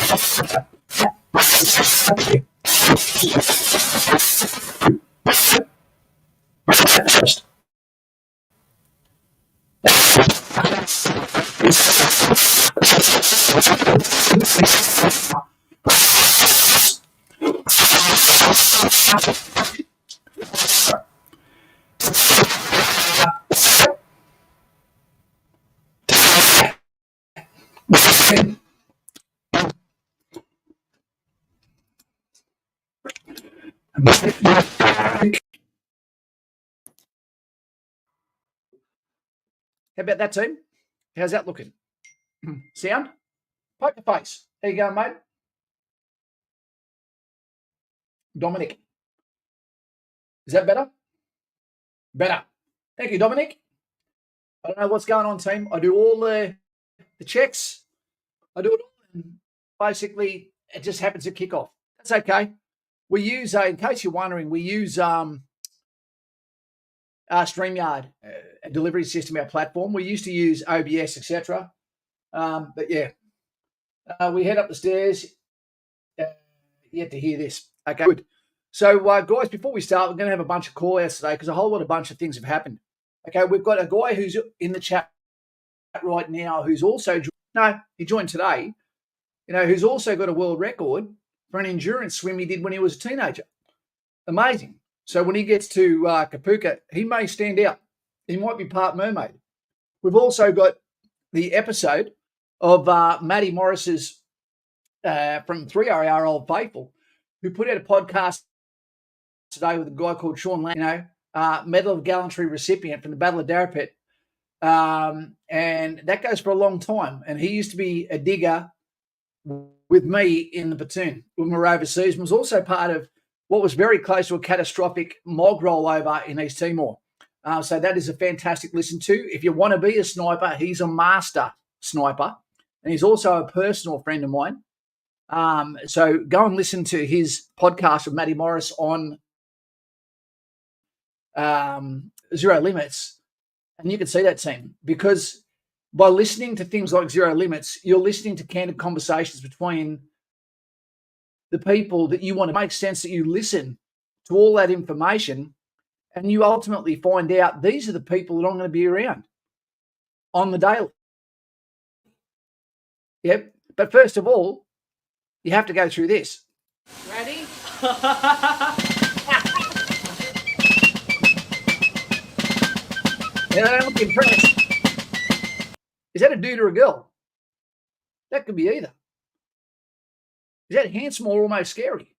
How about that, team? How's that looking? Sound? Poker face. There you go, mate. Dominic. Is that better? Better. Thank you, Dominic. I don't know what's going on, team. I do all the checks. I do it all, and basically it just happens to kick off. That's okay. We use, in case you're wondering, we use our StreamYard, a delivery system, our platform. We used to use OBS, etc. But yeah, we head up the stairs. You have to hear this. Okay, good. So, guys, before we start, we're going to have a bunch of call-outs today because a bunch of things have happened. Okay, we've got a guy who's in the chat right now who's also he joined today. Who's also got a world record for an endurance swim he did when he was a teenager. Amazing. So when he gets to Kapooka, he may stand out. He might be part mermaid. We've also got the episode of Matty Morris's from 3RR Old Faithful, who put out a podcast today with a guy called Sean Lang, Medal of Gallantry recipient from the Battle of Darapet. And that goes for a long time. And he used to be a digger with me in the platoon when we were overseas, and was also part of what was very close to a catastrophic MOG rollover in East Timor. So that is a fantastic listen to. If you want to be a sniper, he's a master sniper, and he's also a personal friend of mine. So go and listen to his podcast with Matty Morris on Zero Limits, and you can see that team, because by listening to things like Zero Limits, you're listening to candid conversations between the people that you want to make sense, that you listen to all that information, and you ultimately find out these are the people that I'm going to be around on the daily. Yep. But first of all, you have to go through this. Ready? They don't look impressed. Is that a dude or a girl? That could be either. Is that handsome or almost scary?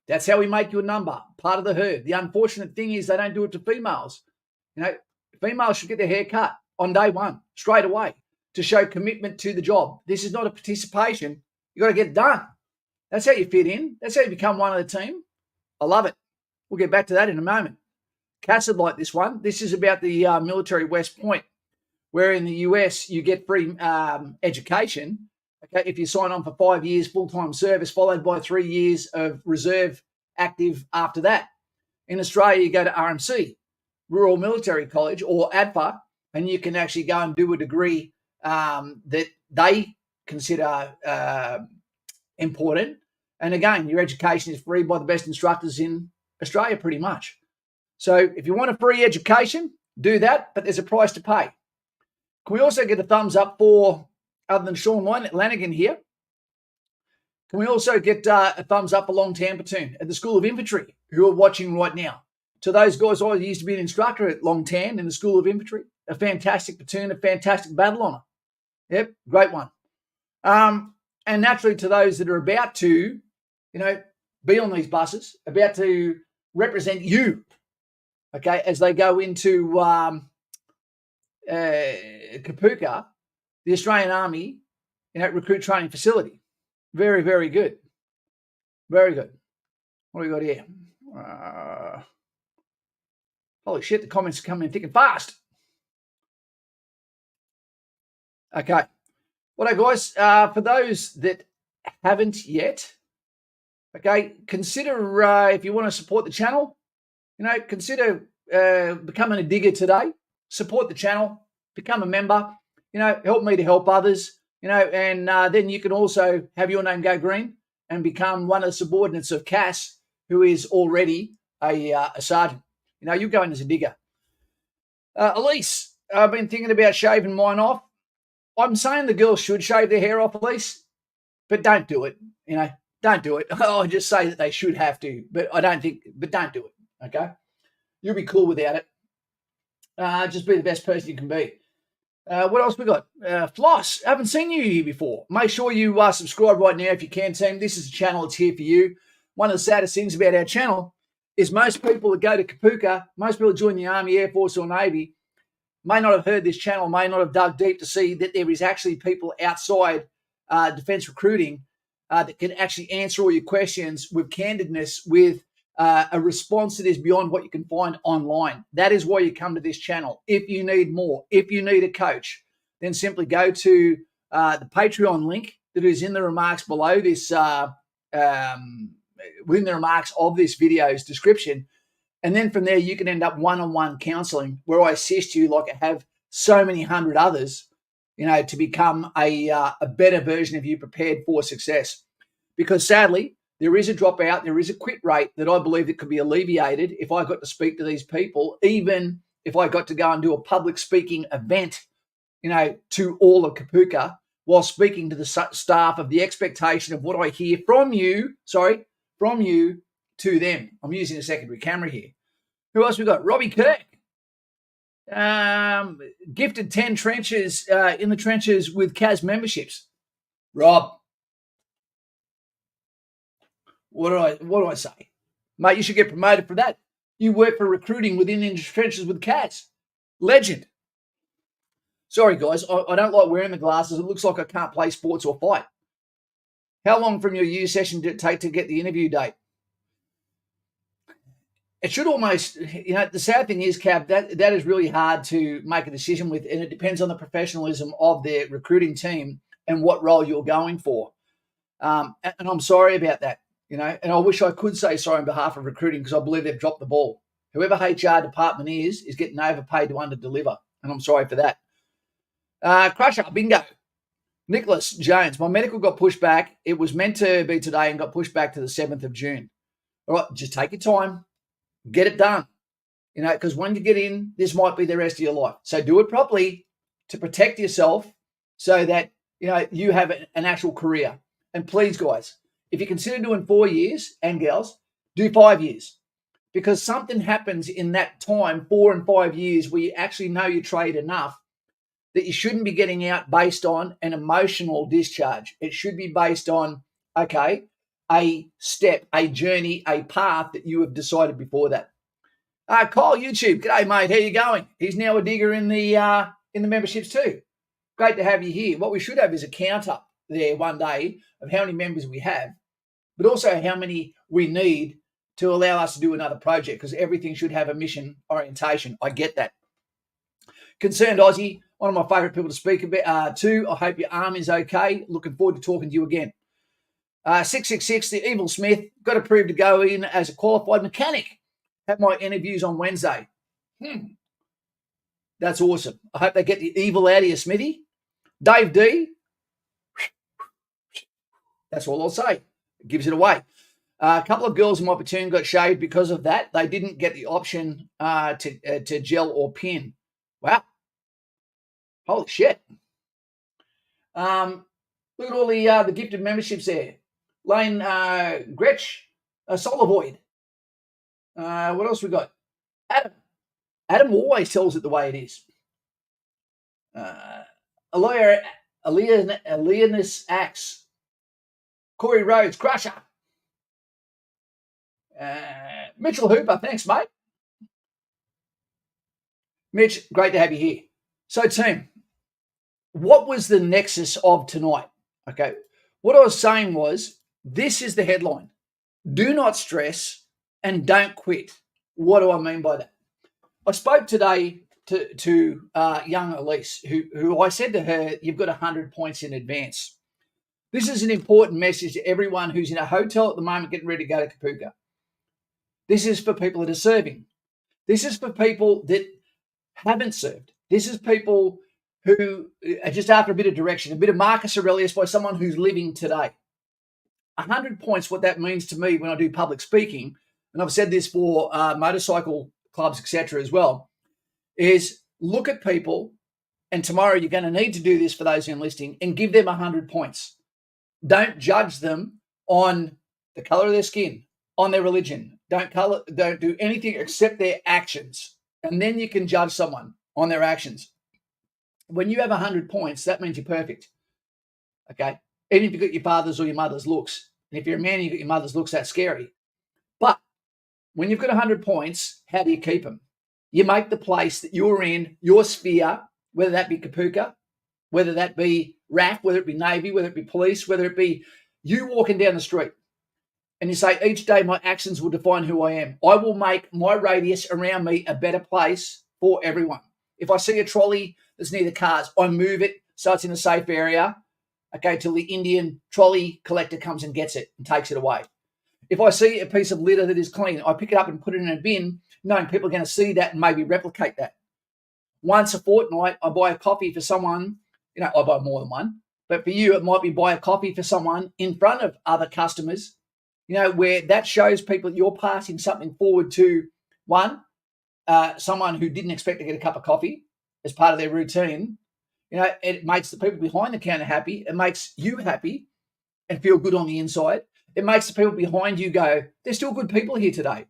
That's how we make you a number, part of the herd. The unfortunate thing is they don't do it to females. Females should get their hair cut on day one, straight away, to show commitment to the job. This is not a participation. You got to get it done. That's how you fit in. That's how you become one of the team. I love it. We'll get back to that in a moment. Cats would like this one. This is about the military West Point, where in the US you get free education. Okay, if you sign on for 5 years full-time service, followed by 3 years of reserve active after that. In Australia, you go to RMC, Rural Military College, or ADFA, and you can actually go and do a degree that they consider important. And again, your education is free by the best instructors in Australia, pretty much. So if you want a free education, do that, but there's a price to pay. Can we also get a thumbs up for, other than Sean Lanigan here, can we also get a thumbs up for Long Tan Platoon at the School of Infantry, who are watching right now? To those guys, I used to be an instructor at Long Tan in the School of Infantry. A fantastic platoon, a fantastic battle honour. Yep, great one. And naturally to those that are about to, be on these buses, about to represent you, okay, as they go into Kapooka, the Australian Army, recruit training facility. Very, very good. Very good. What do we got here? Holy shit, the comments are coming in thick and fast. Okay. Well, guys, for those that haven't yet, okay, consider if you want to support the channel, consider becoming a digger today. Support the channel. become a member, help me to help others, and then you can also have your name go green and become one of the subordinates of Cass, who is already a sergeant. You're going as a digger. Elise, I've been thinking about shaving mine off. I'm saying the girls should shave their hair off, Elise, but don't do it. Don't do it. I just say that they should have to, but don't do it. Okay, you'll be cool without it. Just be the best person you can be. What else we got? Floss, haven't seen you here before. Make sure you subscribe right now if you can, team. This is a channel that's here for you. One of the saddest things about our channel is most people that go to Kapooka, most people that join the Army, Air Force or Navy may not have heard this channel, may not have dug deep to see that there is actually people outside defence recruiting that can actually answer all your questions with candidness, with a response that is beyond what you can find online. That is why you come to this channel. If you need more, if you need a coach, then simply go to the Patreon link that is in the remarks below this, within the remarks of this video's description. And then from there, you can end up one-on-one counseling where I assist you like I have so many hundred others, to become a better version of you prepared for success. Because sadly, there is a dropout, there is a quit rate that I believe that could be alleviated if I got to speak to these people, even if I got to go and do a public speaking event, to all of Kapooka, while speaking to the staff of the expectation of what I hear from you to them. I'm using a secondary camera here. Who else we got? Robbie Kirk. Gifted 10 trenches in the trenches with CAS memberships. Rob, what do I say? Mate, you should get promoted for that. You work for recruiting within the trenches with CAS. Legend. Sorry, guys, I don't like wearing the glasses. It looks like I can't play sports or fight. How long from your U session did it take to get the interview date? It should almost, the sad thing is, Cab, that is really hard to make a decision with, and it depends on the professionalism of their recruiting team and what role you're going for. And I'm sorry about that, and I wish I could say sorry on behalf of recruiting because I believe they've dropped the ball. Whoever HR department is getting overpaid to under-deliver, and I'm sorry for that. Crusher, bingo. Nicholas Jones, my medical got pushed back. It was meant to be today and got pushed back to the 7th of June. All right, just take your time. Get it done, because when you get in, this might be the rest of your life. So do it properly to protect yourself so that, you have an actual career. And please, guys, if you consider doing 4 years, and girls, do 5 years, because something happens in that time, 4 and 5 years, where you actually know your trade enough that you shouldn't be getting out based on an emotional discharge. It should be based on, okay, a step, a journey, a path that you have decided before that. Kyle YouTube, g'day mate, how you going? He's now a digger in the memberships too. Great to have you here. What we should have is a count up there one day of how many members we have, but also how many we need to allow us to do another project, because everything should have a mission orientation. I get that. Concerned Aussie, one of my favourite people to speak about too. I hope your arm is okay. Looking forward to talking to you again. 666, the Evil Smith, got approved to go in as a qualified mechanic. Had my interviews on Wednesday. That's awesome. I hope they get the evil out of you, Smithy. Dave D, that's all I'll say. Gives it away. A couple of girls in my platoon got shaved because of that. They didn't get the option to gel or pin. Wow. Holy shit. Look at all the gifted memberships there. Lane Gretsch, Solar Void. What else we got? Adam always tells it the way it is. Elianis Axe. Corey Rhodes, Crusher. Mitchell Hooper, thanks, mate. Mitch, great to have you here. So, team, what was the nexus of tonight? Okay, what I was saying was, this is the headline. Do not stress and don't quit. What do I mean by that? I spoke today to young Elise, who I said to her, you've got 100 points in advance. This is an important message to everyone who's in a hotel at the moment getting ready to go to Kapooka. This is for people that are serving. This is for people that haven't served. This is people who are just after a bit of direction, a bit of Marcus Aurelius by someone who's living today. 100 points, what that means to me when I do public speaking, and I've said this for motorcycle clubs, etc. as well, is look at people, and tomorrow you're going to need to do this for those enlisting, and give them 100 points. Don't judge them on the color of their skin, on their religion. Don't do anything except their actions. And then you can judge someone on their actions. When you have 100 points, that means you're perfect. Okay? Even if you've got your father's or your mother's looks. And if you're a man and you've got your mother's looks, that's scary. But when you've got 100 points, how do you keep them? You make the place that you're in, your sphere, whether that be Kapooka, whether that be RAF, whether it be Navy, whether it be police, whether it be you walking down the street, and you say, each day my actions will define who I am. I will make my radius around me a better place for everyone. If I see a trolley that's near the cars, I move it so it's in a safe area, okay, till the Indian trolley collector comes and gets it and takes it away. If I see a piece of litter that is clean, I pick it up and put it in a bin, knowing people are going to see that and maybe replicate that. Once a fortnight, I buy a coffee for someone. I buy more than one. But for you, it might be buy a coffee for someone in front of other customers, where that shows people you're passing something forward to, one, someone who didn't expect to get a cup of coffee as part of their routine. It makes the people behind the counter happy. It makes you happy and feel good on the inside. It makes the people behind you go, there's still good people here today.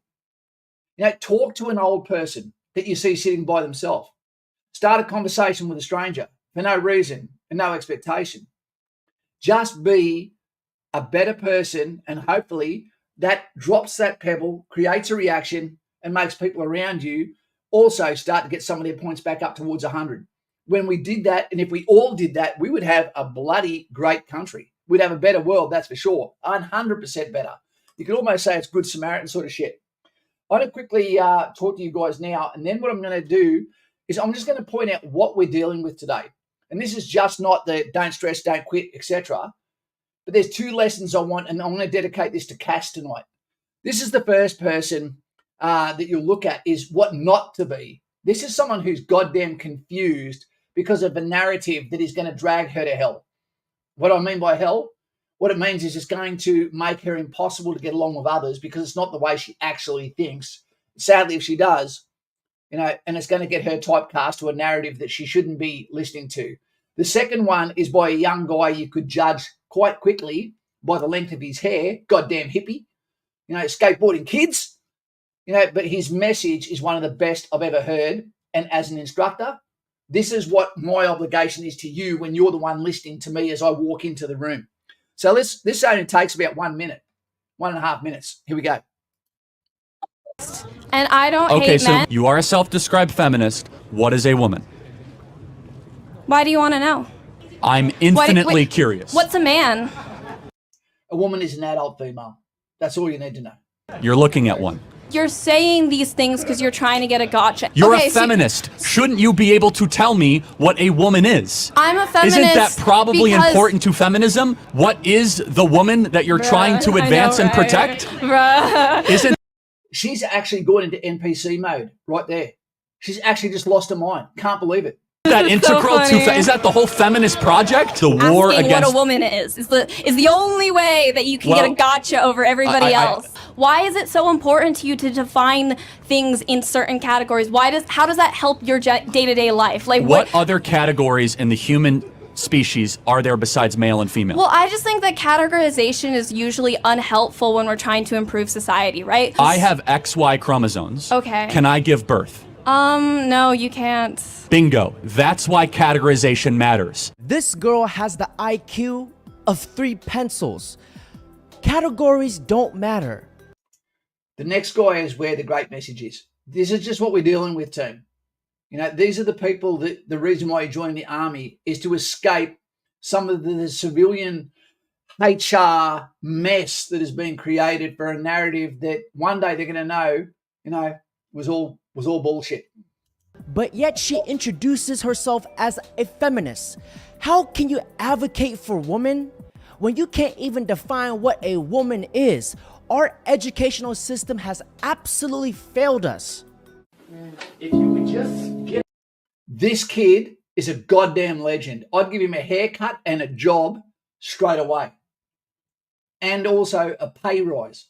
Talk to an old person that you see sitting by themselves. Start a conversation with a stranger for no reason and no expectation. Just be a better person, and hopefully that drops that pebble, creates a reaction, and makes people around you also start to get some of their points back up towards 100. When we did that, and if we all did that, we would have a bloody great country. We'd have a better world, that's for sure. 100% better. You could almost say it's Good Samaritan sort of shit. I'm going to quickly talk to you guys now, and then what I'm going to do is I'm just going to point out what we're dealing with today. And this is just not the don't stress, don't quit, etc. But there's two lessons I want, and I'm going to dedicate this to Cass tonight. This is the first person that you'll look at is what not to be. This is someone who's goddamn confused because of a narrative that is going to drag her to hell. What I mean by hell, what it means is it's going to make her impossible to get along with others because it's not the way she actually thinks. Sadly, if she does, and it's going to get her typecast to a narrative that she shouldn't be listening to. The second one is by a young guy you could judge quite quickly by the length of his hair, goddamn hippie, skateboarding kids, but his message is one of the best I've ever heard. And as an instructor, this is what my obligation is to you when you're the one listening to me as I walk into the room. So this only takes about 1 minute, 1.5 minutes. Here we go. And I don't hate men. Okay, so you are a self-described feminist. What is a woman? Why do you want to know? I'm infinitely curious. What's a man? A woman is an adult female. That's all you need to know. You're looking at one. You're saying these things because you're trying to get a gotcha. You're a feminist. Shouldn't you be able to tell me what a woman is? I'm a feminist. Isn't that probably important to feminism? What is the woman that you're trying to advance and protect? Isn't She's actually gone into NPC mode right there. She's actually just lost her mind. Can't believe it. that integral to is that the whole feminist project? The war against what a woman is the only way that you can get a gotcha over everybody else. Why is it so important to you to define things in certain categories? How does that help your day-to-day life? Like what other categories in the human species are there besides male and female? Well, I just think that categorization is usually unhelpful when we're trying to improve society, right? I have XY chromosomes. Okay. Can I give birth? No, you can't. Bingo. That's why categorization matters. This girl has the IQ of 3 pencils. Categories don't matter. The next guy is where the great message is. This is just what we're dealing with, team. You know, these are the people that the reason why you join the army is to escape some of the civilian HR mess that has been created for a narrative that one day they're going to know, was all bullshit. But yet she introduces herself as a feminist. How can you advocate for women when you can't even define what a woman is? Our educational system has absolutely failed us. If you would just get... This kid is a goddamn legend. I'd give him a haircut and a job straight away. And also a pay rise.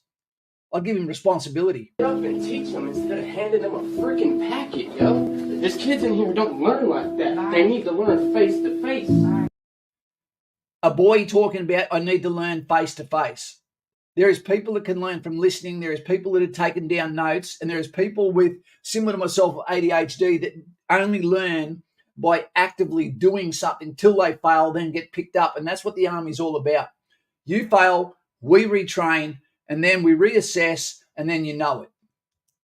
I'd give him responsibility. Get up and teach them instead of handing them a freaking packet, yo. There's kids in here who don't learn like that. They need to learn face to face. A boy talking about, I need to learn face to face. There is people that can learn from listening. There is people that have taken down notes. And there is people with, similar to myself, ADHD, that only learn by actively doing something till they fail, then get picked up. And that's what the Army is all about. You fail, we retrain, and then we reassess, and then you know it.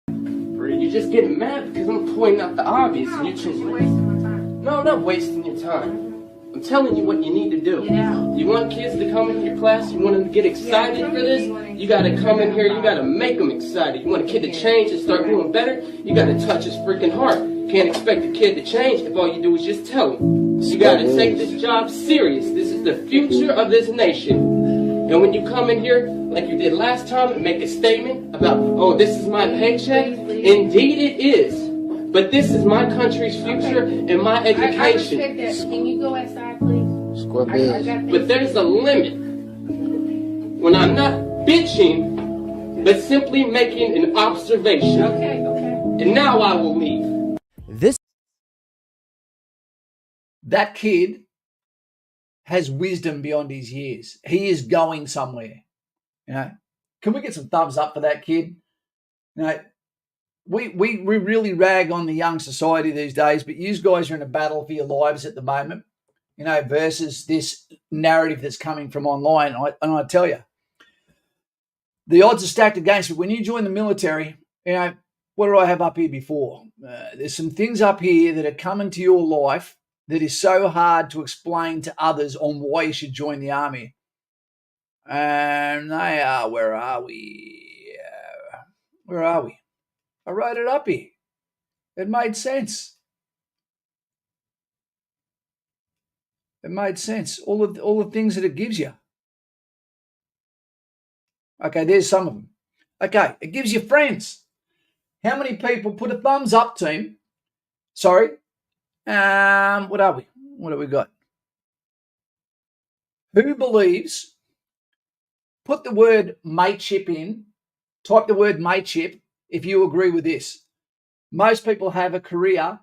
You're just getting mad because I'm pointing out the obvious. And you're just wasting my time. No, I'm not wasting your time. I'm telling you what you need to do. You want kids to come in your class, you want them to get excited for this, you got to come in here, you got to make them excited. You want a kid to change and start doing better, you got to touch his freaking heart. Can't expect a kid to change if all you do is just tell him. You got to take this job serious. This is the future of this nation. And when you come in here, like you did last time, and make a statement about, oh, this is my paycheck, indeed it is. But this is my country's future and my education. I respect that. Can you go outside, please? But there's a limit. When I'm not bitching, but simply making an observation. Okay. And now I will leave. That kid has wisdom beyond his years. He is going somewhere. You know, can we get some thumbs up for that kid? You know, we really rag on the young society these days, but you guys are in a battle for your lives at the moment, you know, versus this narrative that's coming from online. And I tell you, the odds are stacked against it. When you join the military, you know, what did I have up here before? There's some things up here that are coming to your life that is so hard to explain to others on why you should join the Army. And they are, where are we? I wrote it up here. It made sense. It made sense. All the things that it gives you. Okay, there's some of them. Okay, it gives you friends. How many people put a thumbs up, team? Sorry. What are we? What have we got? Who believes? Put the word mateship in. Type the word mateship if you agree with this. Most people have a career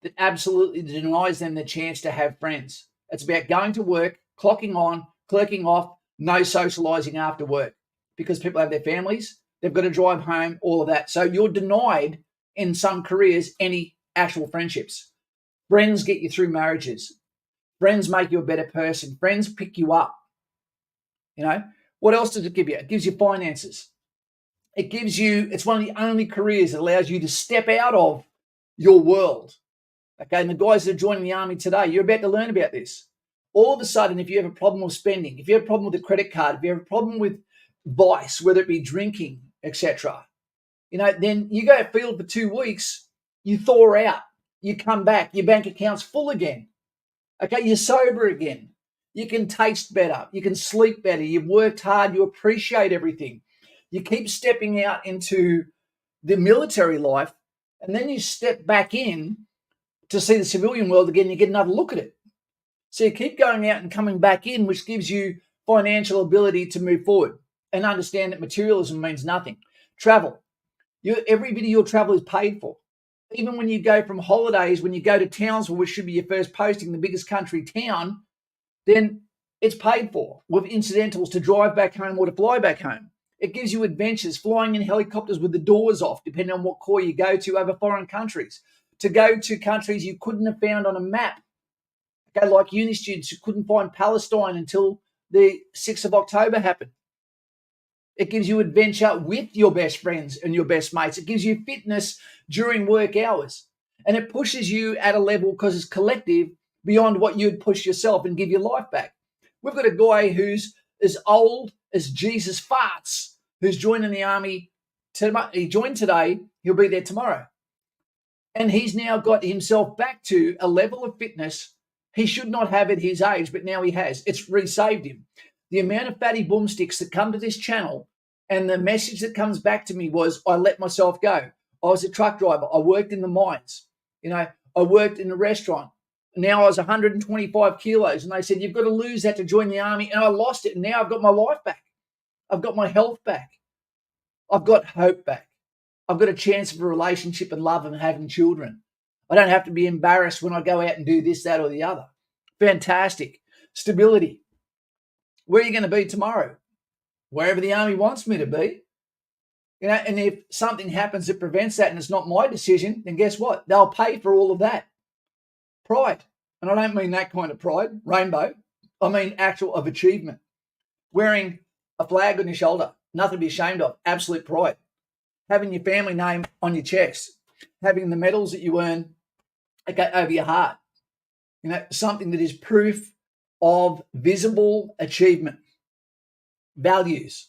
that absolutely denies them the chance to have friends. It's about going to work, clocking on, clerking off, no socializing after work because people have their families, they've got to drive home, all of that. So you're denied in some careers any actual friendships. Friends get you through marriages. Friends make you a better person. Friends pick you up. You know, what else does it give you? It gives you finances. It gives you, it's one of the only careers that allows you to step out of your world. Okay, and the guys that are joining the Army today, you're about to learn about this. All of a sudden, if you have a problem with spending, if you have a problem with a credit card, if you have a problem with vice, whether it be drinking, etc., you know, then you go field for 2 weeks, you thaw out, you come back, your bank account's full again. Okay, you're sober again. You can taste better, you can sleep better, you've worked hard, you appreciate everything. You keep stepping out into the military life, and then you step back in to see the civilian world again, you get another look at it. So you keep going out and coming back in, which gives you financial ability to move forward and understand that materialism means nothing. Travel. Every bit of your travel is paid for. Even when you go from holidays, when you go to Townsville, which should be your first posting, the biggest country town, then it's paid for with incidentals to drive back home or to fly back home. It gives you adventures, flying in helicopters with the doors off, depending on what corps you go to over foreign countries, to go to countries you couldn't have found on a map. Okay, like uni students who couldn't find Palestine until the 6th of October happened. It gives you adventure with your best friends and your best mates. It gives you fitness during work hours. And it pushes you at a level, because it's collective, beyond what you'd push yourself and give your life back. We've got a guy who's as old as Jesus farts, who's joining the Army. He joined today, he'll be there tomorrow. And he's now got himself back to a level of fitness he should not have at his age, but now he has. It's re-saved him. The amount of fatty boomsticks that come to this channel, and the message that comes back to me was, I let myself go. I was a truck driver. I worked in the mines. You know, I worked in a restaurant. Now I was 125 kilos, and they said, you've got to lose that to join the army. And I lost it. And now I've got my life back. I've got my health back. I've got hope back. I've got a chance of a relationship and love and having children. I don't have to be embarrassed when I go out and do this, that, or the other. Fantastic. Stability. Where are you going to be tomorrow? Wherever the army wants me to be. You know, and if something happens that prevents that and it's not my decision, then guess what? They'll pay for all of that. Pride. And I don't mean that kind of pride, rainbow. I mean actual of achievement. Wearing a flag on your shoulder, nothing to be ashamed of, absolute pride. Having your family name on your chest, having the medals that you earn over your heart. You know, something that is proof of visible achievement. Values.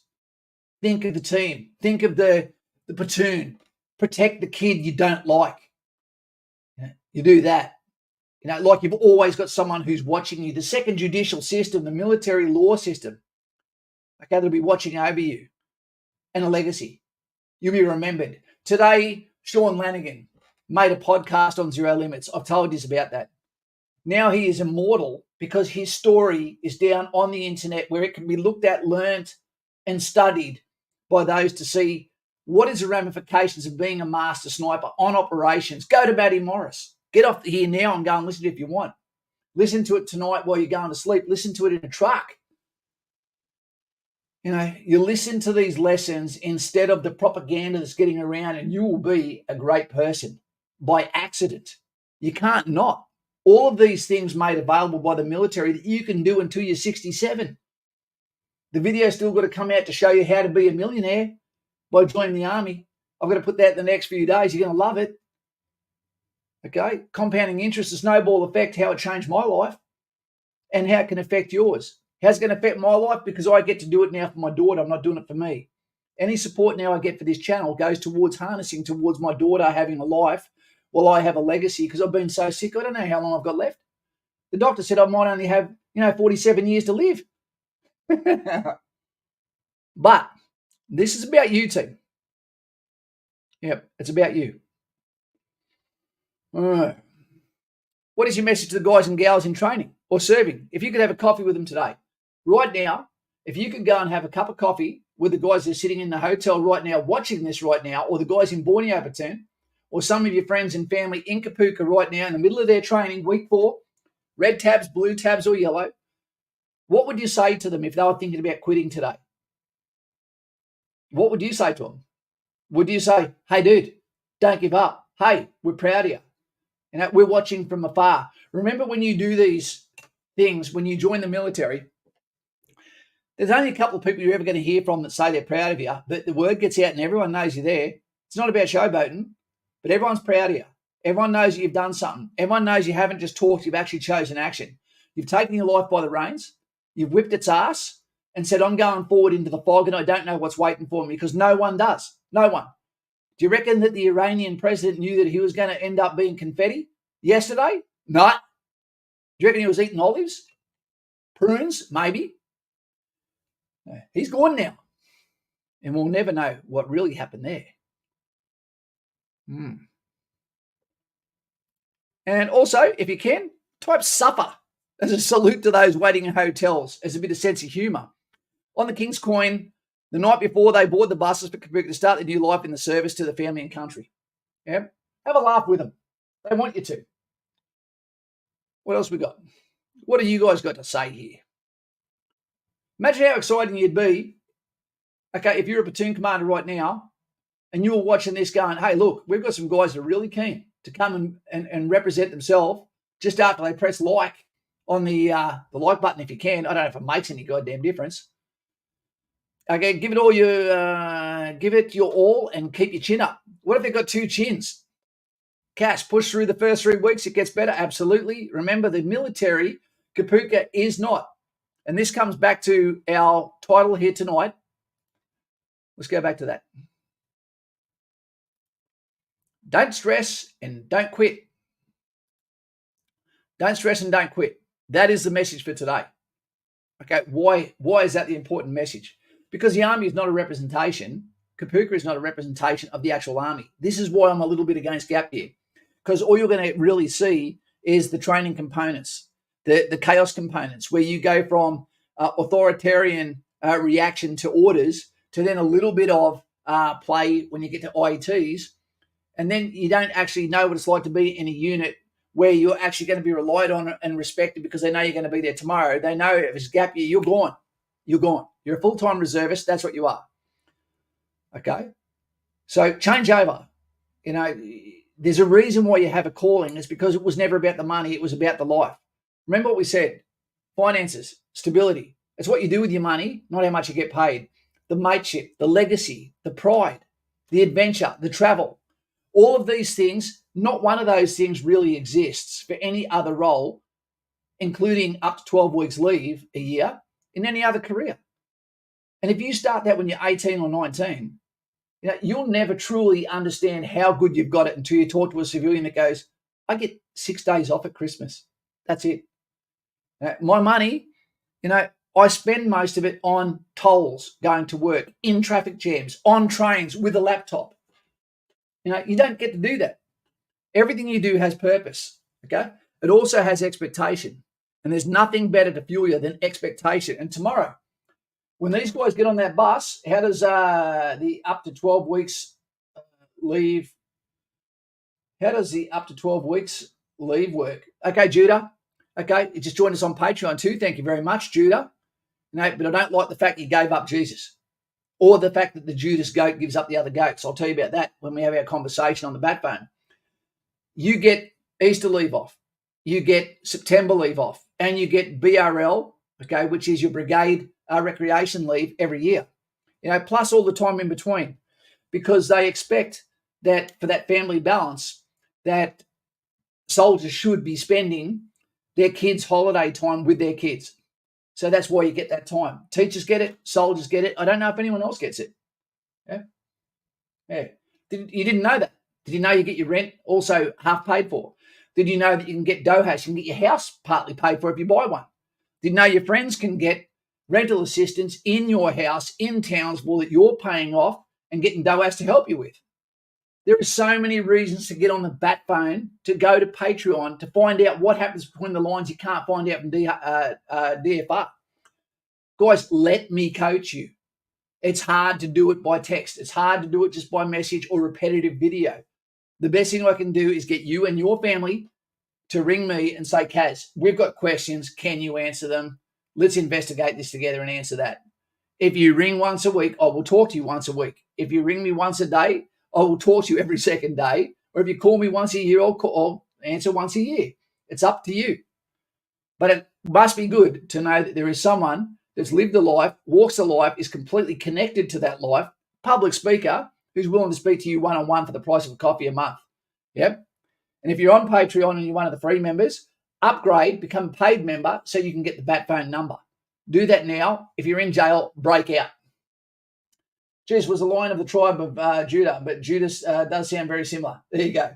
Think of the team. Think of the platoon. Protect the kid you don't like. You do that. You know, like you've always got someone who's watching you. The second judicial system, the military law system, okay, they'll be watching over you. And a legacy. You'll be remembered. Today, Sean Lanigan made a podcast on Zero Limits. I've told you about that. Now he is immortal because his story is down on the internet where it can be looked at, learnt, and studied by those to see what is the ramifications of being a master sniper on operations. Go to Matty Morris. Get off here now and go and listen to it if you want. Listen to it tonight while you're going to sleep. Listen to it in a truck. You know, you listen to these lessons instead of the propaganda that's getting around, and you will be a great person by accident. You can't not. All of these things made available by the military that you can do until you're 67. The video's still got to come out to show you how to be a millionaire by joining the army. I've got to put that in the next few days. You're going to love it. Okay? Compounding interest, the snowball effect, how it changed my life and how it can affect yours. How's it going to affect my life? Because I get to do it now for my daughter. I'm not doing it for me. Any support now I get for this channel goes towards harnessing towards my daughter having a life while I have a legacy, because I've been so sick. I don't know how long I've got left. The doctor said I might only have, 47 years to live. But this is about you, team. Yep, it's about you. All right. What is your message to the guys and gals in training or serving? If you could have a coffee with them today, right now, if you could go and have a cup of coffee with the guys that are sitting in the hotel right now, watching this right now, or the guys in Borneo Platoon, or some of your friends and family in Kapooka right now in the middle of their training, week 4, red tabs, blue tabs, or yellow, what would you say to them if they were thinking about quitting today? What would you say to them? Would you say, hey, dude, don't give up. Hey, we're proud of you. We're watching from afar. Remember when you do these things, when you join the military, there's only a couple of people you're ever going to hear from that say they're proud of you, but the word gets out and everyone knows you're there. It's not about showboating, but everyone's proud of you. Everyone knows you've done something. Everyone knows you haven't just talked, you've actually chosen action. You've taken your life by the reins. You've whipped its ass and said, I'm going forward into the fog and I don't know what's waiting for me, because no one does. No one. Do you reckon that the Iranian president knew that he was going to end up being confetti yesterday? No. Do you reckon he was eating olives? Prunes? Maybe. He's gone now. And we'll never know what really happened there. And also, if you can, type suffer as a salute to those waiting in hotels, as a bit of sense of humour. On the King's Coin, the night before they board the buses for Kapooka to start their new life in the service to the family and country. Yeah? Have a laugh with them. They want you to. What else we got? What have you guys got to say here? Imagine how exciting you'd be, okay, if you're a platoon commander right now and you're watching this going, hey, look, we've got some guys that are really keen to come and represent themselves just after they press like on the like button if you can. I don't know if it makes any goddamn difference. Okay, give it your all and keep your chin up. What if they've got 2 chins? Cash, push through the first 3 weeks, it gets better, absolutely. Remember, the military, Kapooka is not. And this comes back to our title here tonight. Let's go back to that. Don't stress and don't quit. Don't stress and don't quit. That is the message for today. Okay, why is that the important message? Because the army is not a representation. Kapooka is not a representation of the actual army. This is why I'm a little bit against gap year. because all you're going to really see is the training components, the chaos components, where you go from authoritarian reaction to orders to then a little bit of play when you get to IETs, and then you don't actually know what it's like to be in a unit where you're actually going to be relied on and respected because they know you're going to be there tomorrow. They know if it's gap year, you're gone. You're gone. You're a full-time reservist. That's what you are. Okay? So change over. You know, there's a reason why you have a calling. It's because it was never about the money. It was about the life. Remember what we said. Finances, stability. It's what you do with your money, not how much you get paid. The mateship, the legacy, the pride, the adventure, the travel. All of these things, not one of those things really exists for any other role, including up to 12 weeks leave a year in any other career. And if you start that when you're 18 or 19, you know, you'll never truly understand how good you've got it until you talk to a civilian that goes, I get 6 days off at Christmas. That's it. My money, you know, I spend most of it on tolls going to work, in traffic jams, on trains with a laptop. You know, you don't get to do that. Everything you do has purpose, okay? It also has expectation. And there's nothing better to fuel you than expectation. And tomorrow, when these guys get on that bus, how does the up to 12 weeks leave, how does the up to 12 weeks leave work? Okay, Judah. Okay, you just joined us on Patreon too. Thank you very much, Judah. No, but I don't like the fact you gave up Jesus or the fact that the Judas goat gives up the other goats. I'll tell you about that when we have our conversation on the backbone. You get Easter leave off. You get September leave off. And you get BRL, okay, which is your brigade recreation leave every year. You know, plus all the time in between, because they expect that for that family balance that soldiers should be spending their kids' holiday time with their kids. So that's why you get that time. Teachers get it. Soldiers get it. I don't know if anyone else gets it. Yeah. You didn't know that. Did you know you get your rent also half paid for? Did you know that you can get DOHAS? You can get your house partly paid for if you buy one. Did you know your friends can get rental assistance in your house in Townsville that you're paying off and getting DOHAS to help you with? There are so many reasons to get on the backbone, to go to Patreon, to find out what happens between the lines you can't find out from DFR. Guys, let me coach you. It's hard to do it by text. It's hard to do it just by message or repetitive video. The best thing I can do is get you and your family to ring me and say, Kaz, we've got questions. Can you answer them? Let's investigate this together and answer that. If you ring once a week, I will talk to you once a week. If you ring me once a day, I will talk to you every second day. Or if you call me once a year, I'll answer once a year. It's up to you. But it must be good to know that there is someone that's lived a life, walks a life, is completely connected to that life, public speaker, who's willing to speak to you one-on-one for the price of a coffee a month. Yep. And if you're on Patreon and you're one of the free members, upgrade, become a paid member so you can get the bat phone number. Do that now. If you're in jail, break out. Judas was a lion of the tribe of Judah, but Judas does sound very similar. There you go.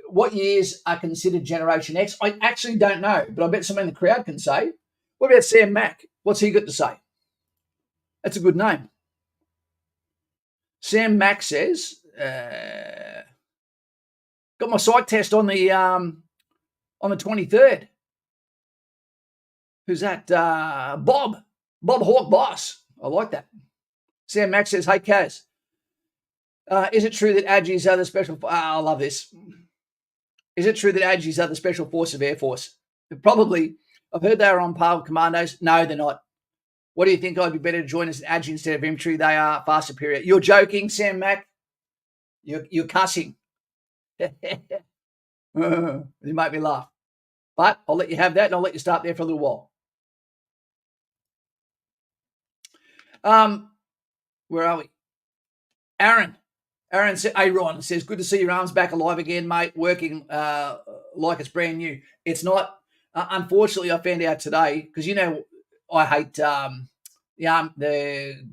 What years are considered Generation X? I actually don't know, but I bet someone in the crowd can say. What about Sam Mack? What's he got to say? That's a good name. Sam Mack says, got my psych test on the 23rd. Who's that? Bob Hawk Boss. I like that. Sam Mack says, hey, Kaz, is it true that AGs are the special... I love this. Is it true that AGs are the special force of Air Force? Probably. I've heard they are on par with commandos. No, they're not. What do you think? I'd be better to join as an AG instead of infantry? They are far superior. You're joking, Sam Mack. You're cussing. You make me laugh. But I'll let you have that and I'll let you start there for a little while. Where are we? Aaron said, hey, Ron says, good to see your arms back alive again, mate, working like it's brand new. It's not. Unfortunately, I found out today, because, you know, I hate the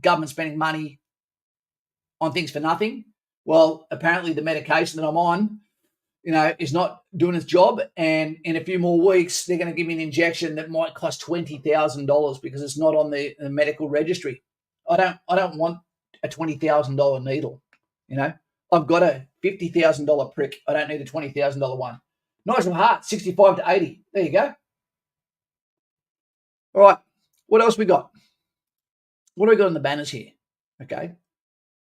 government spending money on things for nothing. Well, apparently the medication that I'm on, you know, is not doing its job. And in a few more weeks, they're going to give me an injection that might cost $20,000 because it's not on the medical registry. I don't want a $20,000 needle. You know, I've got a $50,000 prick. I don't need a $20,000 one. Nigel Hart, 65 to 80. There you go. All right. What else we got? What do we got on the banners here? Okay.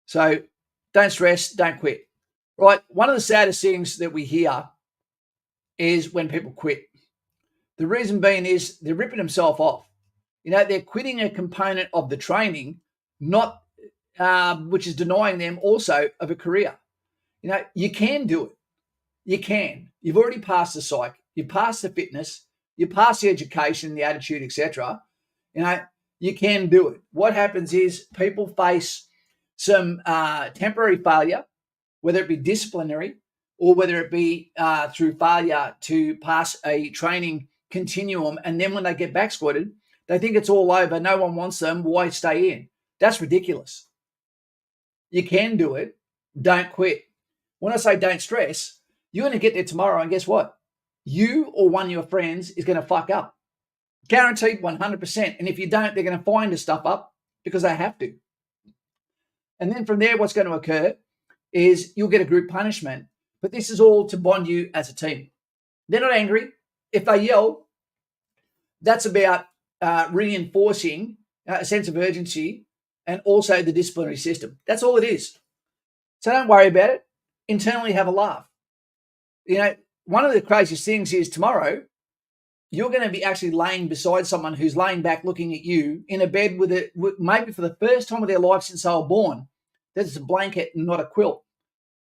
So don't stress, don't quit. Right. One of the saddest things that we hear is when people quit. The reason being is they're ripping themselves off. They're quitting a component of the training, not which is denying them also of a career. You can do it. You can. You've already passed the psych. You passed the fitness. You passed the education, the attitude, etc. You can do it. What happens is people face some temporary failure, whether it be disciplinary or whether it be through failure to pass a training continuum. And then when they get back squatted, they think it's all over. No one wants them. Why stay in? That's ridiculous. You can do it. Don't quit. When I say don't stress, you're going to get there tomorrow, and guess what? You or one of your friends is going to fuck up. Guaranteed 100%. And if you don't, they're going to find the stuff up because they have to. And then from there, what's going to occur is you'll get a group punishment. But this is all to bond you as a team. They're not angry. If they yell, that's about reinforcing a sense of urgency and also the disciplinary system. That's all it is. So don't worry about it. Internally have a laugh. One of the craziest things is tomorrow, you're going to be actually laying beside someone who's laying back looking at you in a bed with maybe for the first time of their life since they were born. There's a blanket and not a quilt.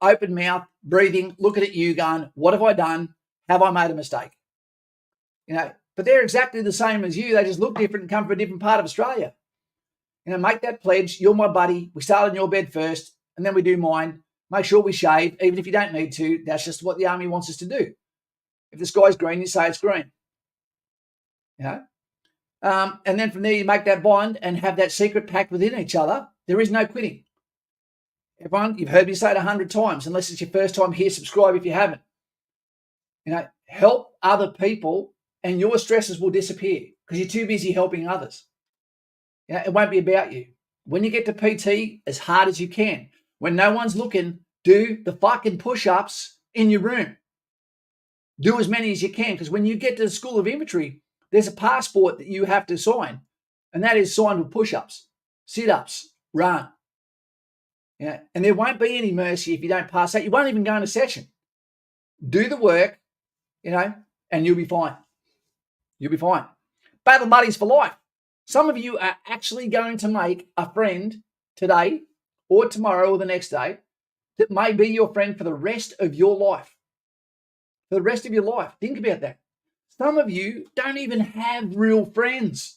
Open mouth, breathing, looking at you going, what have I done? Have I made a mistake? But they're exactly the same as you. They just look different and come from a different part of Australia. Make that pledge. You're my buddy. We start on your bed first, and then we do mine. Make sure we shave, even if you don't need to. That's just what the army wants us to do. If the sky's green, you say it's green. And then from there, you make that bond and have that secret pact within each other. There is no quitting. Everyone, you've heard me say it 100 times, unless it's your first time here, subscribe if you haven't. Help other people and your stresses will disappear because you're too busy helping others. It won't be about you. When you get to PT, as hard as you can. When no one's looking, do the fucking push-ups in your room. Do as many as you can, because when you get to the School of Infantry, there's a passport that you have to sign, and that is signed with push-ups, sit-ups, run. And there won't be any mercy if you don't pass that. You won't even go in a session. Do the work, and you'll be fine. You'll be fine. Battle buddies for life. Some of you are actually going to make a friend today or tomorrow or the next day that may be your friend for the rest of your life. For the rest of your life. Think about that. Some of you don't even have real friends.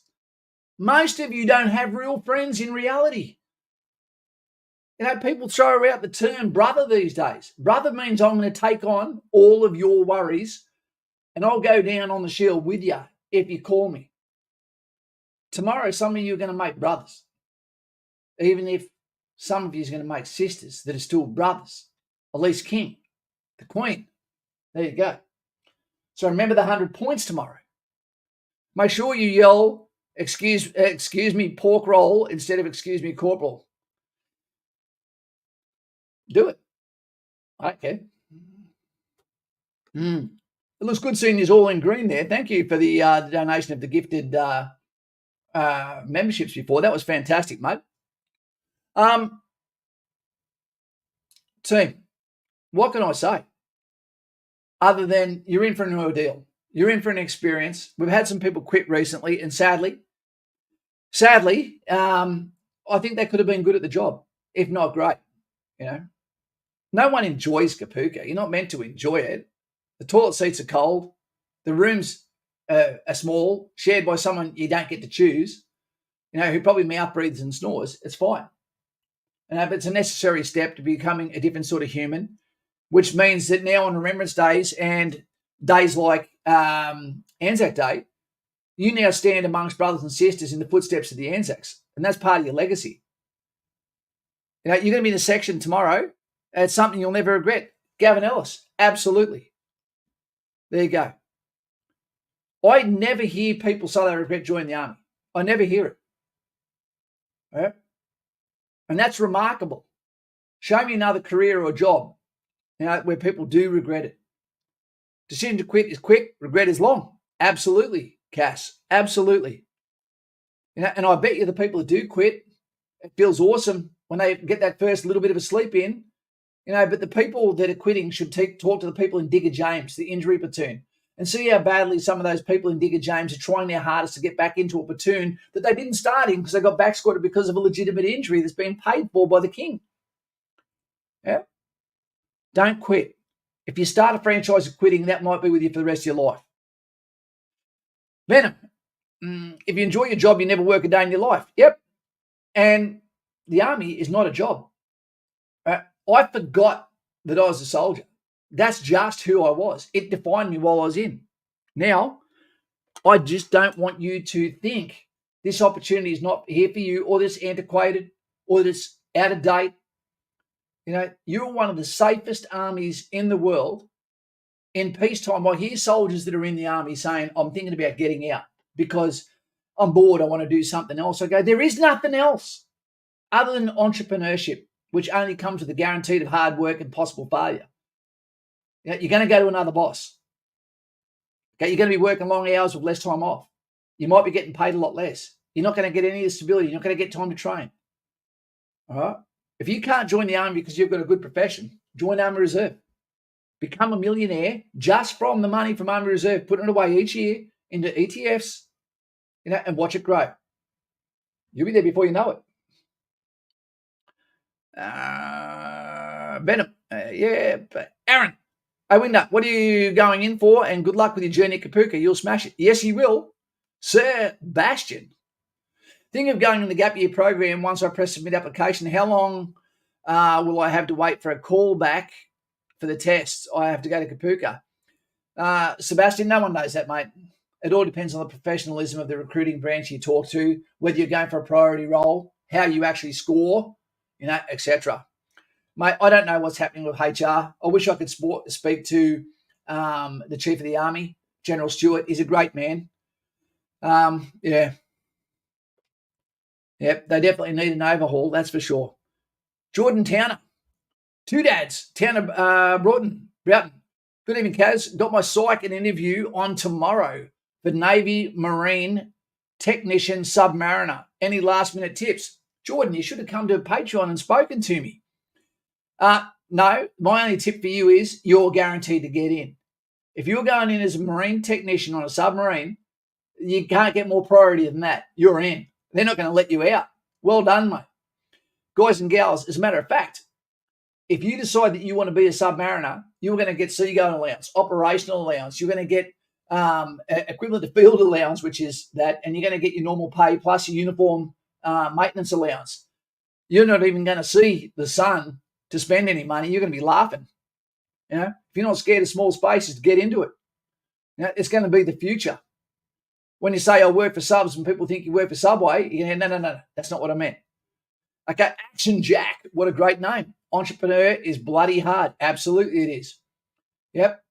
Most of you don't have real friends in reality. People throw out the term brother these days. Brother means I'm going to take on all of your worries and I'll go down on the shield with you if you call me. Tomorrow, some of you are going to make brothers. Even if some of you are going to make sisters that are still brothers. Elise King, the Queen. There you go. So remember the 100 points tomorrow. Make sure you yell, excuse me, pork roll, instead of excuse me, corporal. Do it. Okay. It looks good seeing you all in green there. Thank you for the donation of the gifted memberships before. That was fantastic, mate. Team, what can I say? Other than you're in for an ordeal. You're in for an experience. We've had some people quit recently, and sadly, I think they could have been good at the job, if not great. No one enjoys Kapooka. You're not meant to enjoy it. The toilet seats are cold. The rooms are small, shared by someone you don't get to choose, who probably mouth breathes and snores. It's fine. But it's a necessary step to becoming a different sort of human, which means that now on Remembrance Days and days like ANZAC Day, you now stand amongst brothers and sisters in the footsteps of the ANZACs, and that's part of your legacy. You're going to be in a section tomorrow. It's something you'll never regret. Gavin Ellis, absolutely. There you go. I never hear people say they regret joining the army. I never hear it. Right? And that's remarkable. Show me another career or job, where people do regret it. Decision to quit is quick, regret is long. Absolutely, Cass. Absolutely. And I bet you the people that do quit, it feels awesome when they get that first little bit of a sleep in. But the people that are quitting should talk to the people in Digger James, the injury platoon, and see how badly some of those people in Digger James are trying their hardest to get back into a platoon that they didn't start in because they got back squatted because of a legitimate injury that's been paid for by the king. Yeah? Don't quit. If you start a franchise of quitting, that might be with you for the rest of your life. Venom. If you enjoy your job, you never work a day in your life. Yep. And the army is not a job. I forgot that I was a soldier. That's just who I was. It defined me while I was in. Now, I just don't want you to think this opportunity is not here for you, or this antiquated, or this out of date. You're one of the safest armies in the world. In peacetime, I hear soldiers that are in the army saying, I'm thinking about getting out because I'm bored, I want to do something else. I go, there is nothing else other than entrepreneurship, which only comes with the guarantee of hard work and possible failure. You're going to go to another boss. Okay, you're going to be working long hours with less time off. You might be getting paid a lot less. You're not going to get any of the stability. You're not going to get time to train. All right? If you can't join the army because you've got a good profession, join Army Reserve. Become a millionaire just from the money from Army Reserve, putting it away each year into ETFs, and watch it grow. You'll be there before you know it. Venom. But Aaron. Winder, what are you going in for? And good luck with your journey at Kapooka. You'll smash it. Yes, you will. Sir Bastion. Thinking of going in the gap year program once I press submit application. How long will I have to wait for a call back for the tests? I have to go to Kapooka. Sebastian, no one knows that, mate. It all depends on the professionalism of the recruiting branch you talk to, whether you're going for a priority role, how you actually score, etc. Mate, I don't know what's happening with HR. I wish I could speak to the Chief of the Army, General Stewart. He's a great man. Yeah, they definitely need an overhaul, that's for sure. Jordan Towner. Two dads. Towner Broughton. Good evening, Kaz. Got my psych and interview on tomorrow for Navy Marine Technician Submariner. Any last-minute tips? Jordan, you should have come to Patreon and spoken to me. No, my only tip for you is you're guaranteed to get in. If you're going in as a marine technician on a submarine, you can't get more priority than that. You're in. They're not going to let you out. Well done, mate. Guys and gals, as a matter of fact, if you decide that you want to be a submariner, you're going to get seagoing allowance, operational allowance. You're going to get equivalent to field allowance, which is that, and you're going to get your normal pay plus your uniform maintenance allowance. You're not even going to see the sun to spend any money. You're going to be laughing. If you're not scared of small spaces, get into it. It's going to be the future. When you say I work for subs and people think you work for Subway, you go, no, that's not what I meant. Okay, Action Jack, what a great name. Entrepreneur is bloody hard. Absolutely it is. Yep.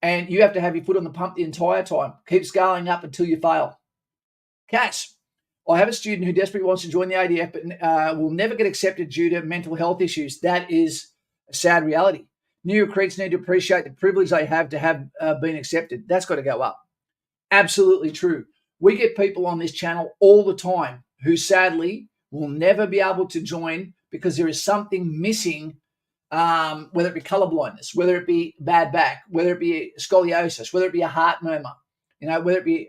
And you have to have your foot on the pump the entire time. Keep scaling up until you fail. Cass, I have a student who desperately wants to join the ADF but will never get accepted due to mental health issues. That is a sad reality. New recruits need to appreciate the privilege they have to have been accepted. That's got to go up. Absolutely true. We get people on this channel all the time who sadly will never be able to join because there is something missing, whether it be colorblindness, whether it be bad back, whether it be scoliosis, whether it be a heart murmur, whether it be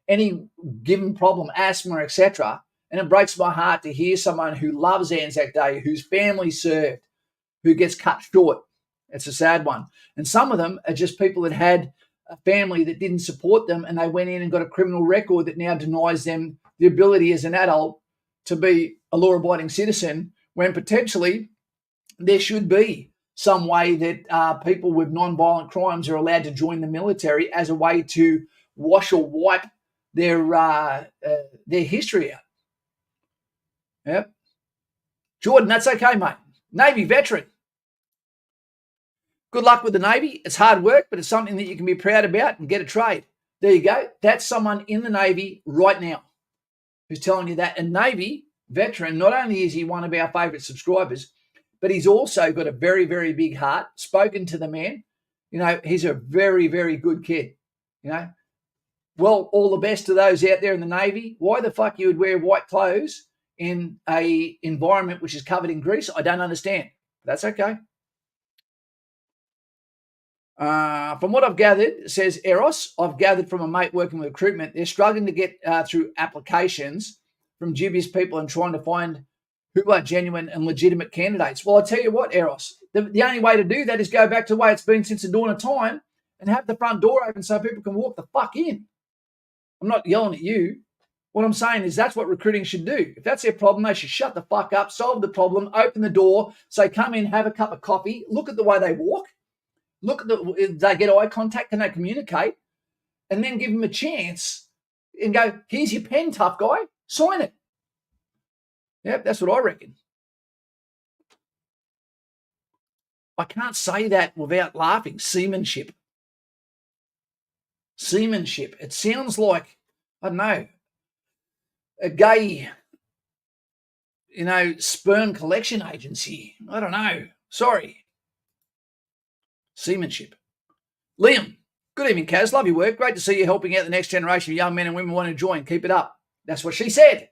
any given problem, asthma, etc. And it breaks my heart to hear someone who loves ANZAC Day, whose family served, who gets cut short. It's a sad one. And some of them are just people that had a family that didn't support them and they went in and got a criminal record that now denies them the ability as an adult to be a law-abiding citizen, when potentially there should be some way that people with non-violent crimes are allowed to join the military as a way to wash or wipe their history out. Yep. Jordan, that's okay, mate. Navy veteran. Good luck with the Navy. It's hard work, but it's something that you can be proud about and get a trade. There you go. That's someone in the Navy right now who's telling you that. And Navy, veteran, not only is he one of our favourite subscribers, but he's also got a very, very big heart, spoken to the man. He's a very, very good kid. Well, all the best to those out there in the Navy. Why the fuck you would wear white clothes in a environment which is covered in grease, I don't understand. That's okay. From what I've gathered, says Eros, I've gathered from a mate working with recruitment, they're struggling to get through applications from dubious people and trying to find who are genuine and legitimate candidates. Well, I tell you what, Eros, the only way to do that is go back to the way it's been since the dawn of time and have the front door open so people can walk the fuck in. I'm not yelling at you. What I'm saying is that's what recruiting should do. If that's their problem, they should shut the fuck up, solve the problem, open the door, say, come in, have a cup of coffee, look at the way they walk, look at they get eye contact, can they communicate, and then give them a chance and go, here's your pen, tough guy, sign it. Yep, that's what I reckon. I can't say that without laughing. Seamanship. Seamanship. It sounds like, I don't know, a gay, sperm collection agency. I don't know. Sorry. Seamanship. Liam, good evening, Kaz. Love your work. Great to see you helping out the next generation of young men and women wanting to join. Keep it up. That's what she said.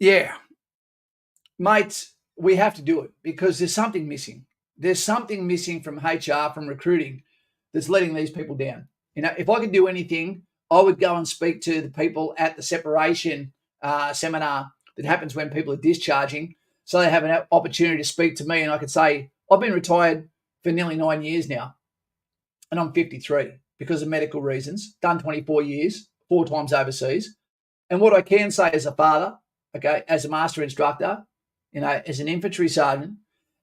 Yeah. Mate, we have to do it because there's something missing. There's something missing from HR, from recruiting, that's letting these people down. If I could do anything, I would go and speak to the people at the separation seminar that happens when people are discharging, so they have an opportunity to speak to me, and I could say, I've been retired for nearly 9 years now, and I'm 53 because of medical reasons, done 24 years, 4 times overseas. And what I can say as a father, okay, as a master instructor, as an infantry sergeant,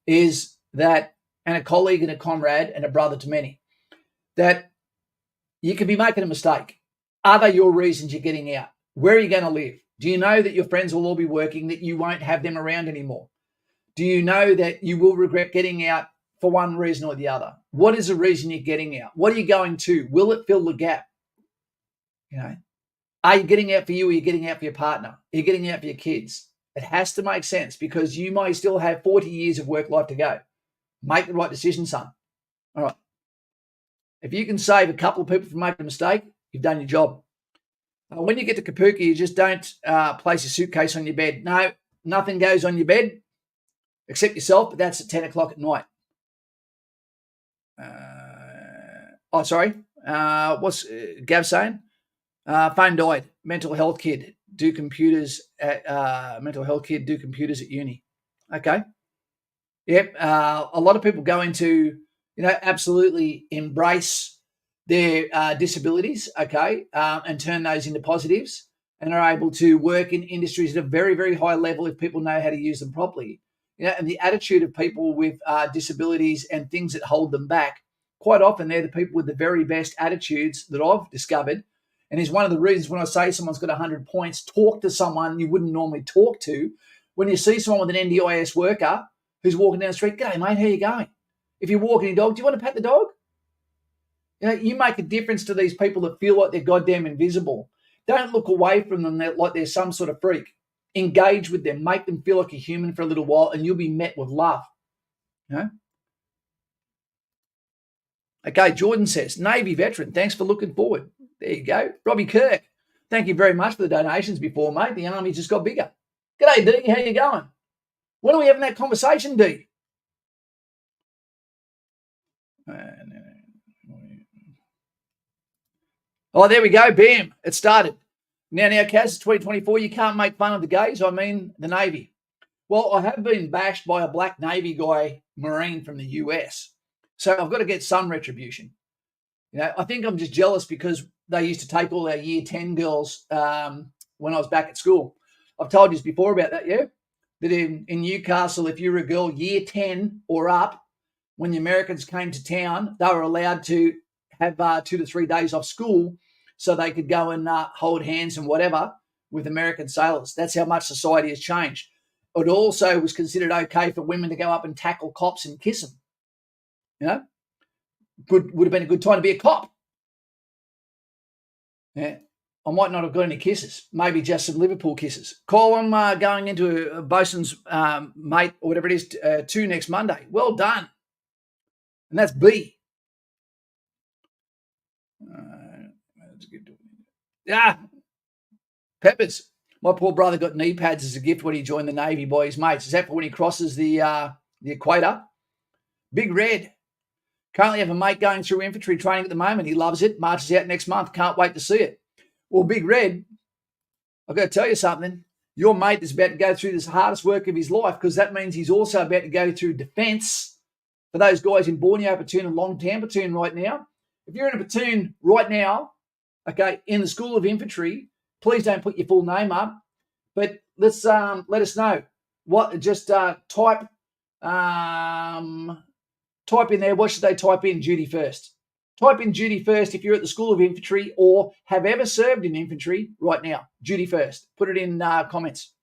is that, and a colleague and a comrade and a brother to many, that you could be making a mistake. Are they your reasons you're getting out? Where are you going to live? Do you know that your friends will all be working, that you won't have them around anymore? Do you know that you will regret getting out for one reason or the other? What is the reason you're getting out? What are you going to? Will it fill the gap? Are you getting out for you, or are you getting out for your partner? Are you getting out for your kids? It has to make sense because you may still have 40 years of work life to go. Make the right decision, son. All right. If you can save a couple of people from making a mistake, you've done your job. When you get to Kapooka, you just don't place a suitcase on your bed. No, nothing goes on your bed except yourself, but that's at 10 o'clock at night. What's Gav saying? Phone died. Mental health kid. Do computers at uni. Okay. Yep. A lot of people go into, absolutely embrace their disabilities, okay, and turn those into positives, and are able to work in industries at a very, very high level if people know how to use them properly. And the attitude of people with disabilities and things that hold them back, quite often they're the people with the very best attitudes that I've discovered. And is one of the reasons when I say someone's got 100 points, talk to someone you wouldn't normally talk to. When you see someone with an NDIS worker who's walking down the street, g'day, mate, how you going? If you're walking your dog, do you want to pat the dog? You make a difference to these people that feel like they're goddamn invisible. Don't look away from them like they're some sort of freak. Engage with them. Make them feel like a human for a little while, and you'll be met with love. Okay, Jordan says, Navy veteran, thanks for looking forward. There you go. Robbie Kirk, thank you very much for the donations before, mate. The army just got bigger. G'day, D. How you going? When are we having that conversation, D? Oh, there we go. Bam. It started. Now, Kaz, it's 2024. You can't make fun of the gays. I mean, the Navy. Well, I have been bashed by a black Navy guy, Marine from the US. So I've got to get some retribution. I think I'm just jealous because they used to take all our year 10 girls when I was back at school. I've told you this before about that, yeah? That in Newcastle, if you were a girl year 10 or up, when the Americans came to town, they were allowed to have 2 to 3 days off school so they could go and hold hands and whatever with American sailors. That's how much society has changed. It also was considered okay for women to go up and tackle cops and kiss them. Would have been a good time to be a cop. Yeah. I might not have got any kisses. Maybe just some Liverpool kisses. Call, I'm going into a bosun's mate or whatever it is 2 next Monday. Well done. And that's B. Yeah. Peppers. My poor brother got knee pads as a gift when he joined the Navy by his mates. Is that for when he crosses the equator? Big Red. Currently have a mate going through infantry training at the moment. He loves it. Marches out next month. Can't wait to see it. Well, Big Red, I've got to tell you something. Your mate is about to go through this hardest work of his life, because that means he's also about to go through defence for those guys in Borneo platoon and Longtown platoon right now. If you're in a platoon right now, okay, in the School of Infantry, please don't put your full name up, but let's let us know. What? Just type in there. What should they type in? Duty first. Type in duty first if you're at the School of Infantry or have ever served in infantry right now. Duty first. Put it in comments.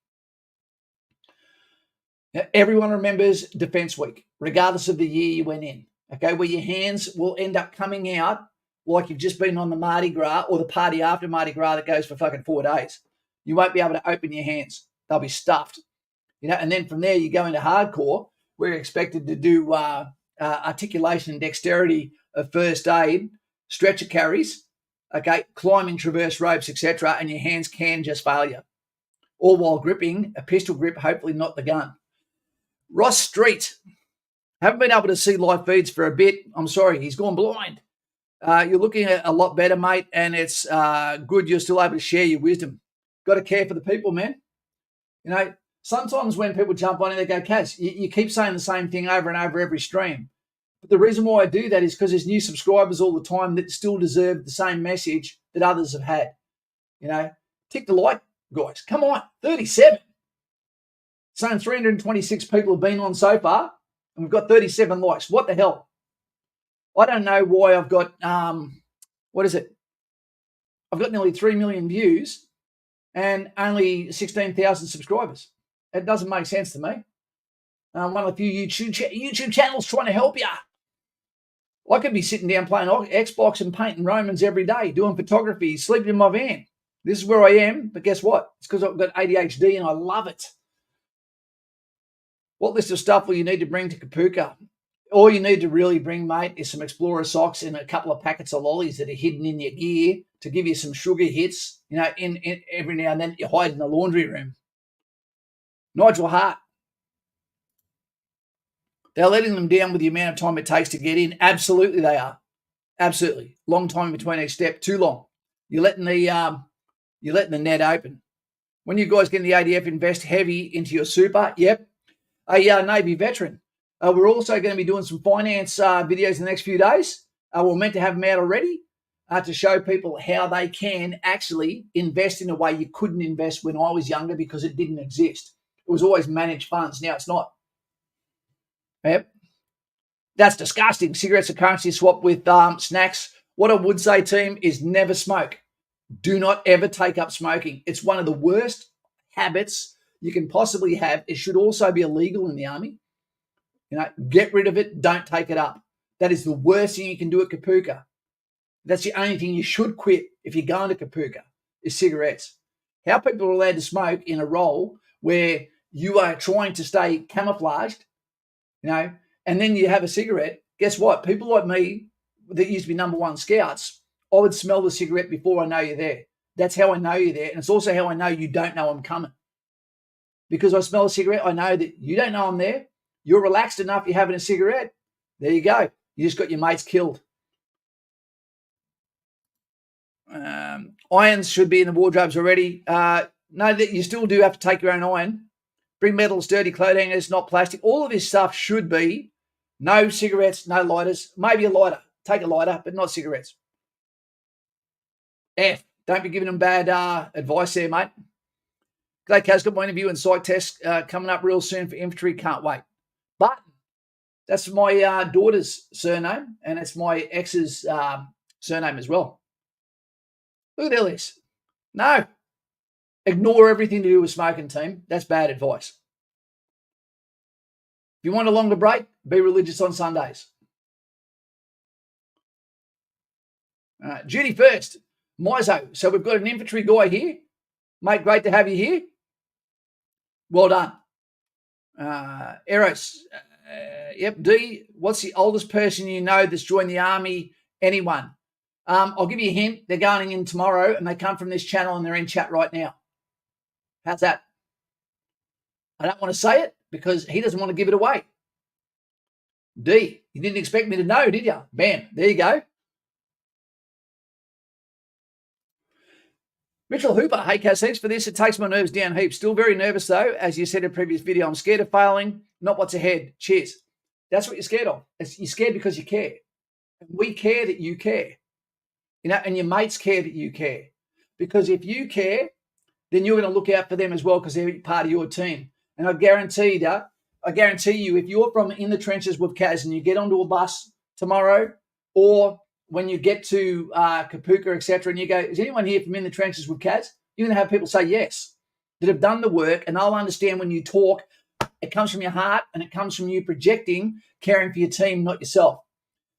Now, everyone remembers Defence Week, regardless of the year you went in, okay, where your hands will end up coming out like you've just been on the Mardi Gras or the party after Mardi Gras that goes for fucking 4 days. You won't be able to open your hands. They'll be stuffed. And then from there you go into hardcore. We're expected to do articulation and dexterity of first aid, stretcher carries, okay, climbing traverse ropes, etc., and your hands can just fail you. All while gripping a pistol grip, hopefully not the gun. Ross Street. Haven't been able to see live feeds for a bit. I'm sorry, he's gone blind. You're looking at a lot better, mate, and it's good you're still able to share your wisdom. Got to care for the people, man. Sometimes when people jump on it, they go, Kaz, you keep saying the same thing over and over every stream. But the reason why I do that is because there's new subscribers all the time that still deserve the same message that others have had. Tick the like, guys. Come on, 37. Saying 326 people have been on so far, and we've got 37 likes. What the hell? I don't know why I've got, what is it? I've got nearly 3 million views and only 16,000 subscribers. It doesn't make sense to me. One of the few YouTube channels trying to help you. I could be sitting down playing Xbox and painting Romans every day, doing photography, sleeping in my van. This is where I am, but guess what? It's because I've got ADHD and I love it. What list of stuff will you need to bring to Kapooka? All you need to really bring, mate, is some Explorer socks and a couple of packets of lollies that are hidden in your gear to give you some sugar hits, in every now and then you hide in the laundry room. Nigel Hart. They're letting them down with the amount of time it takes to get in. Absolutely they are. Absolutely. Long time between each step. Too long. You're letting the net open. When you guys get in the ADF, invest heavy into your super. Yep. A Navy veteran. We're also going to be doing some finance videos in the next few days. We're meant to have them out already to show people how they can actually invest in a way you couldn't invest when I was younger because it didn't exist. It was always managed funds. Now it's not. Yep. That's disgusting. Cigarettes are currency swap with snacks. What I would say, team, is never smoke. Do not ever take up smoking. It's one of the worst habits you can possibly have. It should also be illegal in the army. Get rid of it. Don't take it up. That is the worst thing you can do at Kapooka. That's the only thing you should quit if you're going to Kapooka is cigarettes. How people are allowed to smoke in a role where you are trying to stay camouflaged, and then you have a cigarette. Guess what? People like me that used to be number one scouts, I would smell the cigarette before I know you're there. That's how I know you're there. And it's also how I know you don't know I'm coming. Because I smell a cigarette, I know that you don't know I'm there. You're relaxed enough, you're having a cigarette. There you go. You just got your mates killed. Irons should be in the wardrobes already. No, that you still do have to take your own iron. Bring metals, dirty clothing, it's not plastic. All of this stuff should be no cigarettes, no lighters. Maybe a lighter. Take a lighter, but not cigarettes. F. Don't be giving them bad advice there, mate. G'day, Kaz. Got my interview and psych test coming up real soon for infantry. Can't wait. But that's my daughter's surname, and it's my ex's surname as well. Look at this. No. Ignore everything to do with smoking, team. That's bad advice. If you want a longer break, be religious on Sundays. Duty first. Mizo. So we've got an infantry guy here. Mate, great to have you here. Well done. Eros. Yep. D, what's the oldest person you know that's joined the army? Anyone? I'll give you a hint. They're going in tomorrow and they come from this channel and they're in chat right now. How's that? I don't want to say it because he doesn't want to give it away. D, you didn't expect me to know, did you? Bam, there you go. Mitchell Hooper, hey Cass, thanks for this. It takes my nerves down heaps. Still very nervous though, as you said in a previous video. I'm scared of failing, not what's ahead. Cheers. That's what you're scared of. You're scared because you care. We care that you care. You know, and your mates care that you care. Because if you care, then you're going to look out for them as well because they're part of your team. And I guarantee you, if you're from in the trenches with Kaz and you get onto a bus tomorrow, or when you get to Kapooka, etc., and you go, is anyone here from in the trenches with Kaz? You're going to have people say yes, that have done the work, and they'll understand when you talk, it comes from your heart and it comes from you projecting, caring for your team, not yourself.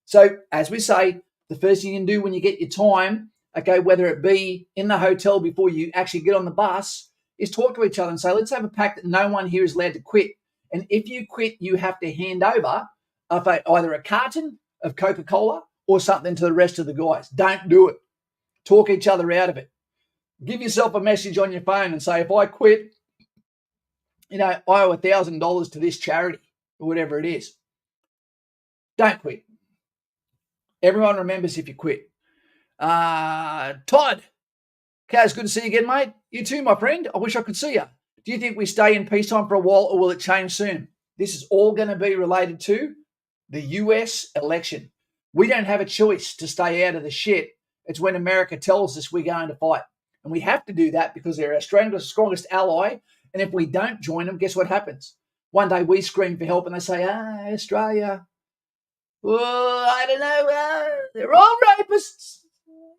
So, as we say, the first thing you can do when you get your time, okay, whether it be in the hotel before you actually get on the bus, is talk to each other and say, let's have a pact that no one here is allowed to quit. And if you quit, you have to hand over either a carton of Coca-Cola or something to the rest of the guys. Don't do it. Talk each other out of it. Give yourself a message on your phone and say, if I quit, you know, I owe $1,000 to this charity or whatever it is. Don't quit. Everyone remembers if you quit. Todd. Kaz, good to see you again, mate. You too, my friend. I wish I could see you. Do you think we stay in peacetime for a while or will it change soon? This is all going to be related to the US election. We don't have a choice to stay out of the shit. It's when America tells us we're going to fight. And we have to do that because they're our strongest ally. And if we don't join them, guess what happens? One day we scream for help and they say, Australia, oh, I don't know, they're all rapists.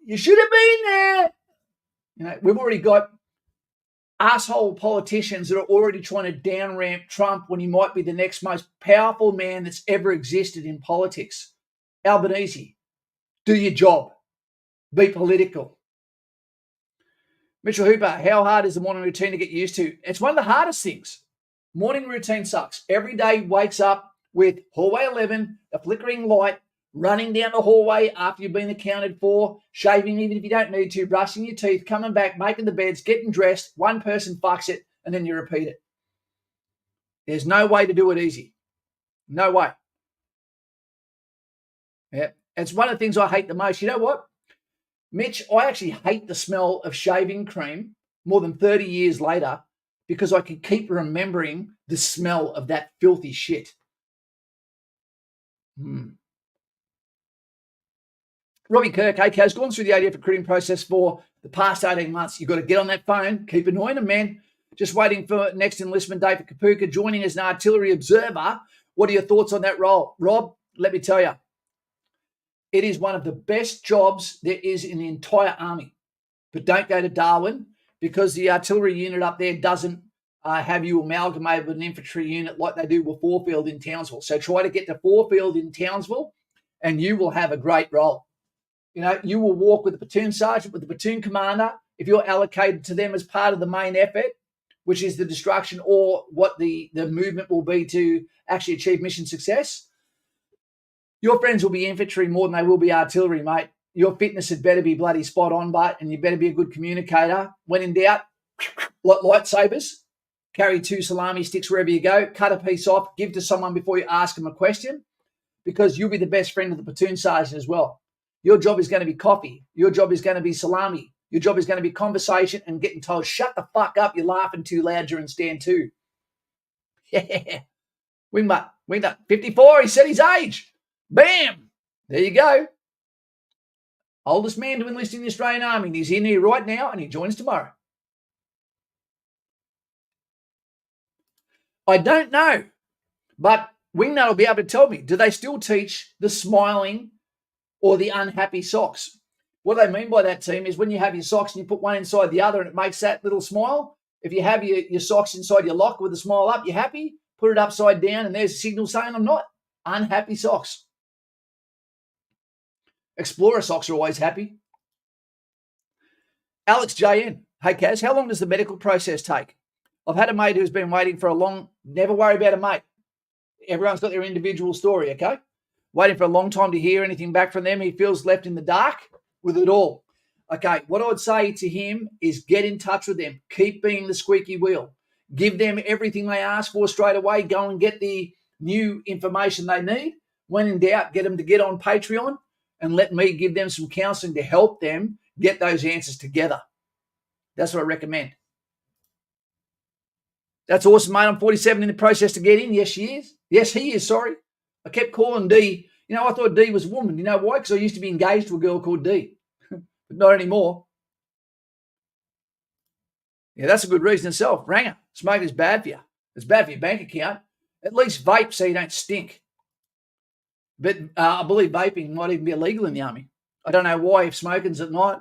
You should have been there. You know, we've already got asshole politicians that are already trying to down ramp Trump when he might be the next most powerful man that's ever existed in politics. Albanese, do your job. Be political. Mitchell Hooper, how hard is the morning routine to get used to? It's one of the hardest things. Morning routine sucks. Every day wakes up with hallway 11, a flickering light, running down the hallway after you've been accounted for, shaving even if you don't need to, brushing your teeth, coming back, making the beds, getting dressed, one person fucks it, and then you repeat it. There's no way to do it easy. No way. Yeah, it's one of the things I hate the most. You know what, Mitch? I actually hate the smell of shaving cream more than 30 years later because I can keep remembering the smell of that filthy shit. Robbie Kirk, hey, Kaz, gone through the ADF recruiting process for the past 18 months. You've got to get on that phone, keep annoying them, man. Just waiting for next enlistment day for Kapooka, joining as an artillery observer. What are your thoughts on that role? Rob, let me tell you, it is one of the best jobs there is in the entire army. But don't go to Darwin because the artillery unit up there doesn't have you amalgamated with an infantry unit like they do with Forefield in Townsville. So try to get to Forefield in Townsville and you will have a great role. You know, you will walk with the platoon sergeant, with the platoon commander, if you're allocated to them as part of the main effort, which is the destruction or what the movement will be to actually achieve mission success. Your friends will be infantry more than they will be artillery, mate. Your fitness had better be bloody spot on, and you better be a good communicator. When in doubt, lightsabers, carry 2 salami sticks wherever you go, cut a piece off, give to someone before you ask them a question, because you'll be the best friend of the platoon sergeant as well. Your job is going to be coffee. Your job is going to be salami. Your job is going to be conversation and getting told, shut the fuck up, you're laughing too loud during stand 2. Yeah. Wingbutt, 54, he said his age. Bam! There you go. Oldest man to enlist in the Australian Army. And he's in here right now and he joins tomorrow. I don't know, but Wingnut will be able to tell me, do they still teach the smiling or the unhappy socks? What they mean by that, team, is when you have your socks and you put one inside the other and it makes that little smile. If you have your socks inside your locker with a smile up, you're happy. Put it upside down and there's a signal saying I'm not. Unhappy socks. Explorer socks are always happy. Alex JN. Hey, Kaz, how long does the medical process take? I've had a mate who's been waiting for a long, never worry about a mate. Everyone's got their individual story, okay? Waiting for a long time to hear anything back from them. He feels left in the dark with it all. Okay, what I would say to him is get in touch with them. Keep being the squeaky wheel. Give them everything they ask for straight away. Go and get the new information they need. When in doubt, get them to get on Patreon and let me give them some counseling to help them get those answers together. That's what I recommend. That's awesome, mate. I'm 47 in the process to get in. Yes, she is. Yes, he is, sorry. I kept calling D. You know, I thought D was a woman. You know why? Because I used to be engaged to a girl called D. But not anymore. Yeah, that's a good reason itself. Ranger, smoking is bad for you. It's bad for your bank account. At least vape so you don't stink. But I believe vaping might even be illegal in the army. I don't know why if smoking's at night.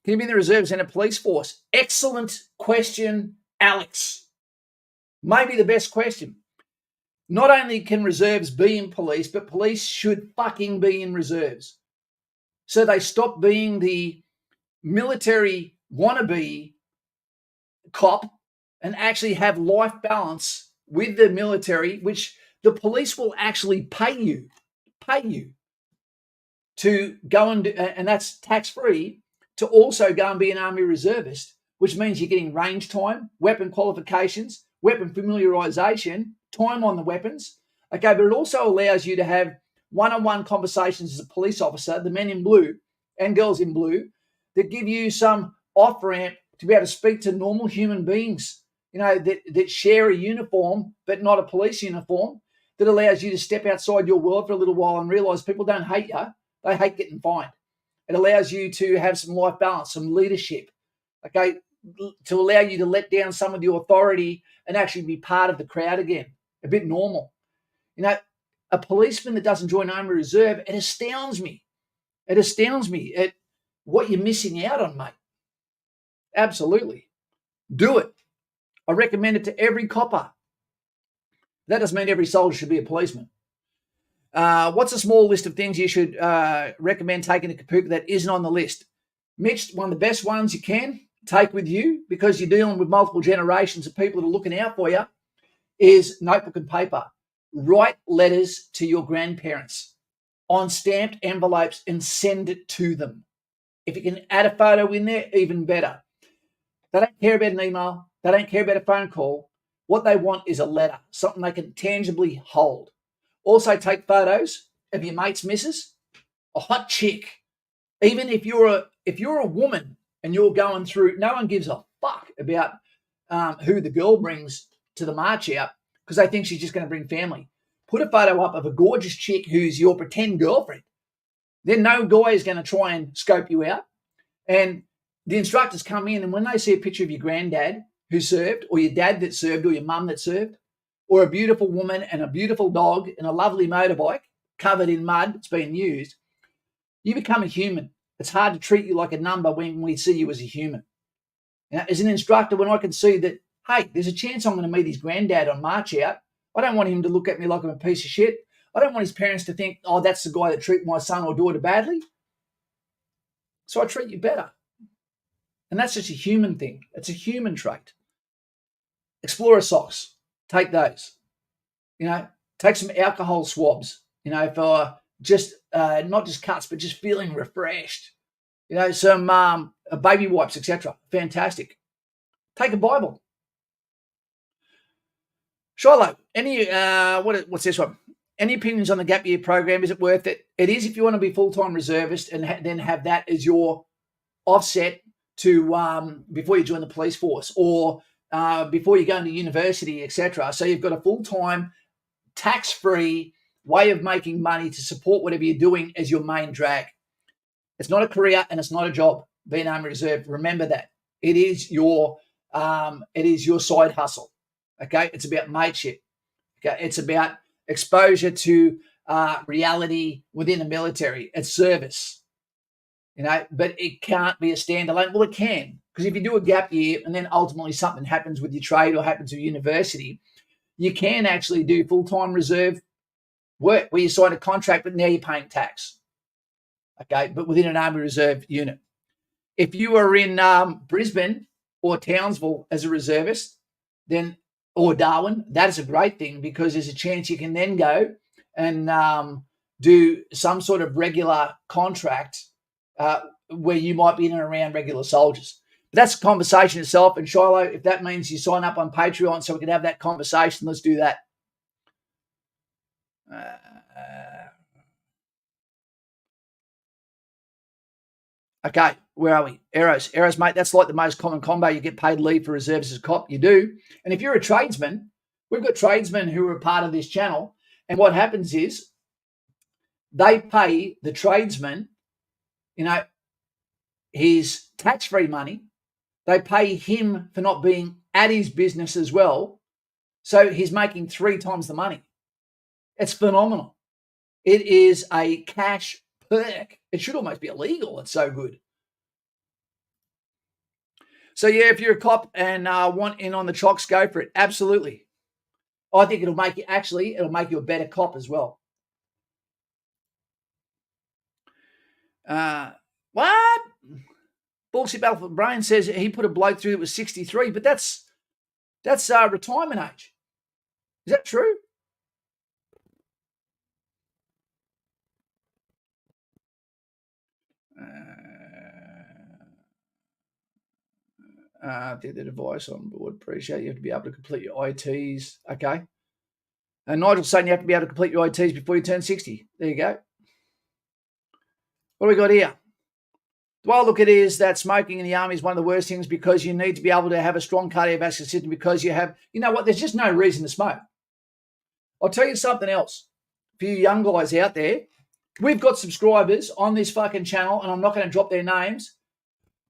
Can you be in the reserves and a police force? Excellent question, Alex. Maybe the best question. Not only can reserves be in police, but police should fucking be in reserves. So they stop being the military wannabe cop and actually have life balance with the military, which the police will actually pay you to go and that's tax-free, to also go and be an army reservist, which means you're getting range time, weapon qualifications, weapon familiarization, time on the weapons. Okay, but it also allows you to have one-on-one conversations as a police officer, the men in blue and girls in blue, that give you some off-ramp to be able to speak to normal human beings, you know, that share a uniform but not a police uniform, that allows you to step outside your world for a little while and realize people don't hate you. They hate getting fined. It allows you to have some life balance, some leadership, okay, to allow you to let down some of the authority and actually be part of the crowd again, a bit normal. You know, a policeman that doesn't join Army Reserve, it astounds me. It astounds me at what you're missing out on, mate. Absolutely. Do it. I recommend it to every copper. That doesn't mean every soldier should be a policeman. What's a small list of things you should recommend taking to Kapooka that isn't on the list? Mitch, one of the best ones you can take with you, because you're dealing with multiple generations of people that are looking out for you, is notebook and paper. Write letters to your grandparents on stamped envelopes and send it to them. If you can add a photo in there, even better. They don't care about an email. They don't care about a phone call. What they want is a letter, something they can tangibly hold. Also take photos of your mate's missus, a hot chick. Even if you're a woman and you're going through, no one gives a fuck about who the girl brings to the march out because they think she's just going to bring family. Put a photo up of a gorgeous chick who's your pretend girlfriend. Then no guy is going to try and scope you out. And the instructors come in, and when they see a picture of your granddad who served, or your dad that served, or your mum that served, or a beautiful woman and a beautiful dog and a lovely motorbike covered in mud that's being used, you become a human. It's hard to treat you like a number when we see you as a human. Now, as an instructor, when I can see that, hey, there's a chance I'm going to meet his granddad on march out, I don't want him to look at me like I'm a piece of shit. I don't want his parents to think, oh, that's the guy that treated my son or daughter badly. So I treat you better. And that's just a human thing. It's a human trait. Explorer socks. Take those. You know, take some alcohol swabs, you know, for just, not just cuts, but just feeling refreshed. You know, some baby wipes, etc. Fantastic. Take a Bible. Shiloh, what's this one? Any opinions on the gap year program? Is it worth it? It is if you want to be full-time reservist and then have that as your offset to before you join the police force or before you go into university, etc. So you've got a full-time, tax-free way of making money to support whatever you're doing as your main drag. It's not a career and it's not a job, being Army Reserve. Remember that. It is your side hustle. Okay? It's about mateship. Okay? It's about exposure to reality within the military. It's service. You know, but it can't be a standalone. Well, it can, because if you do a gap year and then ultimately something happens with your trade or happens with university, you can actually do full-time reserve work where you sign a contract, but now you're paying tax. Okay, but within an Army Reserve unit. If you are in Brisbane or Townsville as a reservist, then or Darwin, that is a great thing because there's a chance you can then go and do some sort of regular contract where you might be in and around regular soldiers. But that's a conversation itself. And Shiloh, if that means you sign up on Patreon so we can have that conversation, let's do that. Okay, where are we? Arrows, mate. That's like the most common combo. You get paid leave for reserves as a cop. You do. And if you're a tradesman, we've got tradesmen who are part of this channel. And what happens is they pay the tradesman, his tax-free money. They pay him for not being at his business as well. So he's making 3 times the money. It's phenomenal. It is a cash perk. It should almost be illegal. It's so good. So, yeah, if you're a cop and want in on the chocks, go for it. Absolutely. I think it'll make you a better cop as well. What? Bullshit Battle for the Brain says he put a bloke through that was 63, but that's retirement age. Is that true? Did the device on board. Appreciate you have to be able to complete your ITs. Okay. And Nigel's saying you have to be able to complete your ITs before you turn 60. There you go. What do we got here? The way I look at it is that smoking in the army is one of the worst things because you need to be able to have a strong cardiovascular system because you have, there's just no reason to smoke. I'll tell you something else. For you young guys out there, we've got subscribers on this fucking channel, and I'm not going to drop their names,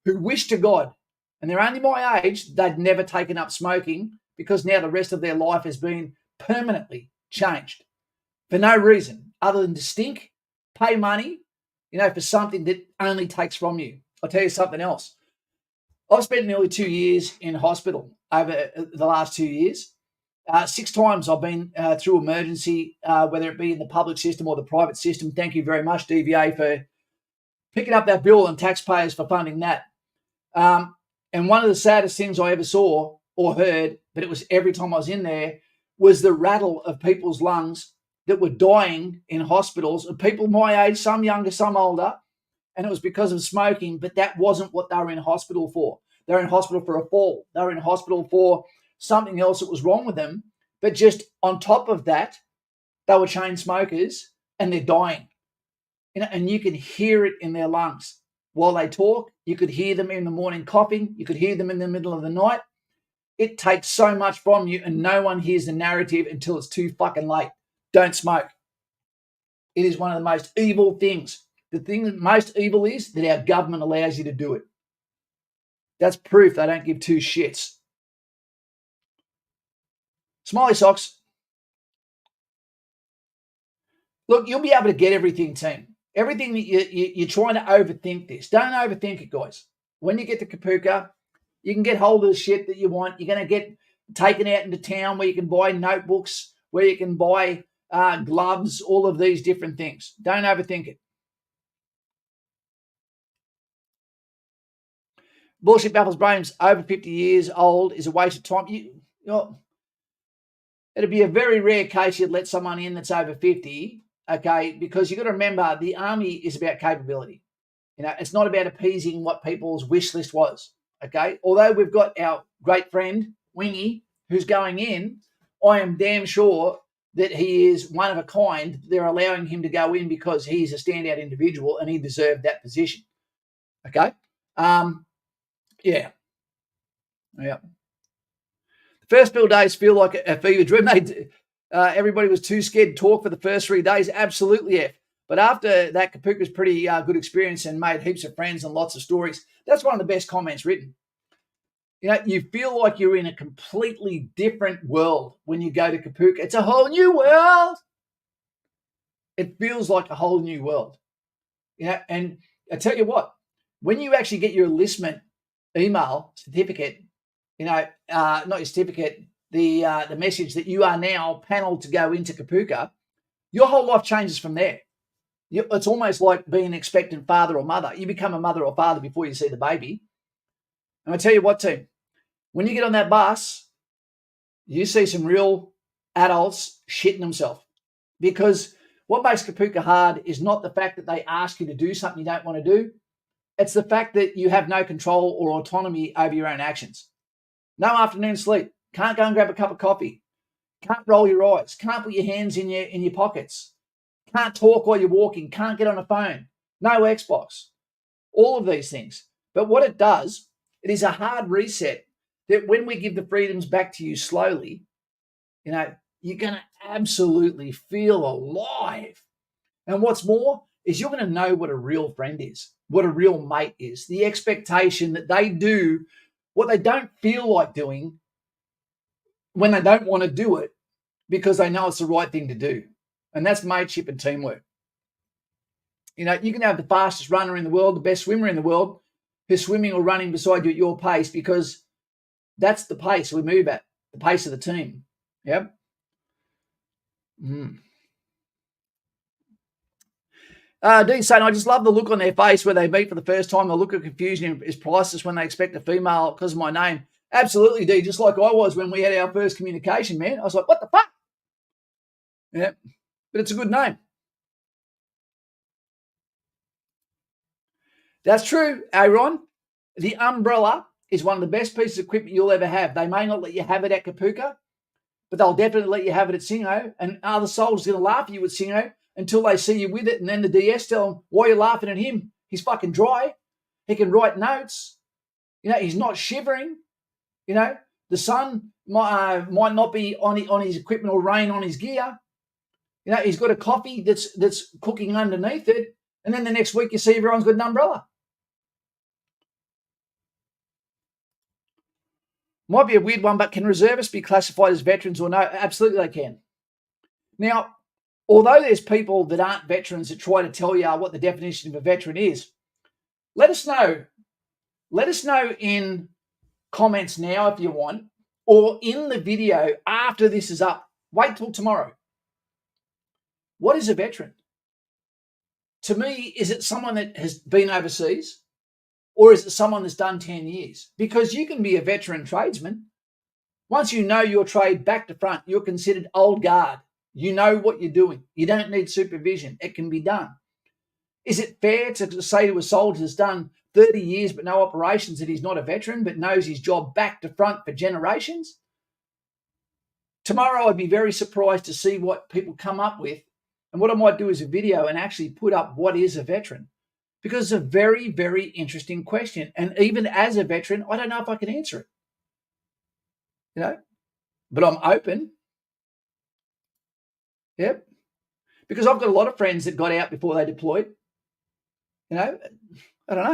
who wish to God, and they're only my age, they'd never taken up smoking because now the rest of their life has been permanently changed for no reason other than to stink, pay money, for something that only takes from you. I'll tell you something else. I've spent nearly 2 years in hospital over the last 2 years. 6 times I've been through emergency, whether it be in the public system or the private system. Thank you very much, DVA, for picking up that bill and taxpayers for funding that. And one of the saddest things I ever saw or heard, but it was every time I was in there, was the rattle of people's lungs that were dying in hospitals, of people my age, some younger, some older, and it was because of smoking, but that wasn't what they were in hospital for. They were in hospital for a fall. They were in hospital for something else that was wrong with them, but just on top of that, they were chain smokers and they're dying. And you can hear it in their lungs. While they talk, you could hear them in the morning coughing. You could hear them in the middle of the night. It takes so much from you, and no one hears the narrative until it's too fucking late. Don't smoke. It is one of the most evil things. The thing that most evil is that our government allows you to do it. That's proof they don't give 2 shits. Smiley socks. Look, you'll be able to get everything, team. Everything that you're trying to overthink this. Don't overthink it, guys. When you get to Kapooka, you can get hold of the shit that you want. You're going to get taken out into town where you can buy notebooks, where you can buy gloves, all of these different things. Don't overthink it. Bullshit Baffles Brains, over 50 years old is a waste of time. It'd be a very rare case you'd let someone in that's over 50, okay, because you've got to remember the army is about capability. It's not about appeasing what people's wish list was, okay? Although we've got our great friend, Wingy, who's going in, I am damn sure that he is one of a kind. They're allowing him to go in because he's a standout individual and he deserved that position, okay? Yeah. The first few days feel like a fever dream. Everybody was too scared to talk for the first 3 days. Absolutely, F. But after that, Kapooka's pretty good experience and made heaps of friends and lots of stories. That's one of the best comments written. You feel like you're in a completely different world when you go to Kapooka. It's a whole new world. It feels like a whole new world. And I tell you what, when you actually get your enlistment email certificate, not your certificate, the message that you are now paneled to go into Kapooka, your whole life changes from there. It's almost like being an expectant father or mother. You become a mother or father before you see the baby. And I tell you what, team, when you get on that bus, you see some real adults shitting themselves. Because what makes Kapooka hard is not the fact that they ask you to do something you don't want to do. It's the fact that you have no control or autonomy over your own actions. No afternoon sleep. Can't go and grab a cup of coffee. Can't roll your eyes. Can't put your hands in your pockets. Can't talk while you're walking. Can't get on a phone. No Xbox. All of these things. But what it does, it is a hard reset that when we give the freedoms back to you slowly, you're going to absolutely feel alive. And what's more is you're going to know what a real friend is, what a real mate is, the expectation that they do what they don't feel like doing when they don't want to do it because they know it's the right thing to do. And that's mateship and teamwork. You can have the fastest runner in the world, the best swimmer in the world, who's swimming or running beside you at your pace because that's the pace we move at, the pace of the team. Yep. Dean saying, I just love the look on their face where they meet for the first time. The look of confusion is priceless when they expect a female because of my name. Absolutely, D, just like I was when we had our first communication, man. I was like, what the fuck? Yeah, but it's a good name. That's true, Aaron. The umbrella is one of the best pieces of equipment you'll ever have. They may not let you have it at Kapooka, but they'll definitely let you have it at Singo. And other soldiers are going to laugh at you at Singo until they see you with it. And then the DS tell them, why are you laughing at him? He's fucking dry. He can write notes. He's not shivering. The sun might not be on his equipment or rain on his gear. He's got a coffee that's cooking underneath it. And then the next week you see everyone's got an umbrella. Might be a weird one, but can reservists be classified as veterans or no? Absolutely they can. Now, although there's people that aren't veterans that try to tell you what the definition of a veteran is, let us know. Let us know in comments now if you want, or in the video after this is up. Wait till tomorrow. What is a veteran? To me, is it someone that has been overseas? Or is it someone that's done 10 years? Because you can be a veteran tradesman. Once you know your trade back to front, you're considered old guard. You know what you're doing. You don't need supervision. It can be done. Is it fair to say to a soldier who's done 30 years but no operations that he's not a veteran but knows his job back to front for generations? Tomorrow I'd be very surprised to see what people come up with. And what I might do is a video and actually put up what is a veteran. Because it's a very, very interesting question. And even as a veteran, I don't know if I can answer it. But I'm open. Yep. Because I've got a lot of friends that got out before they deployed. I don't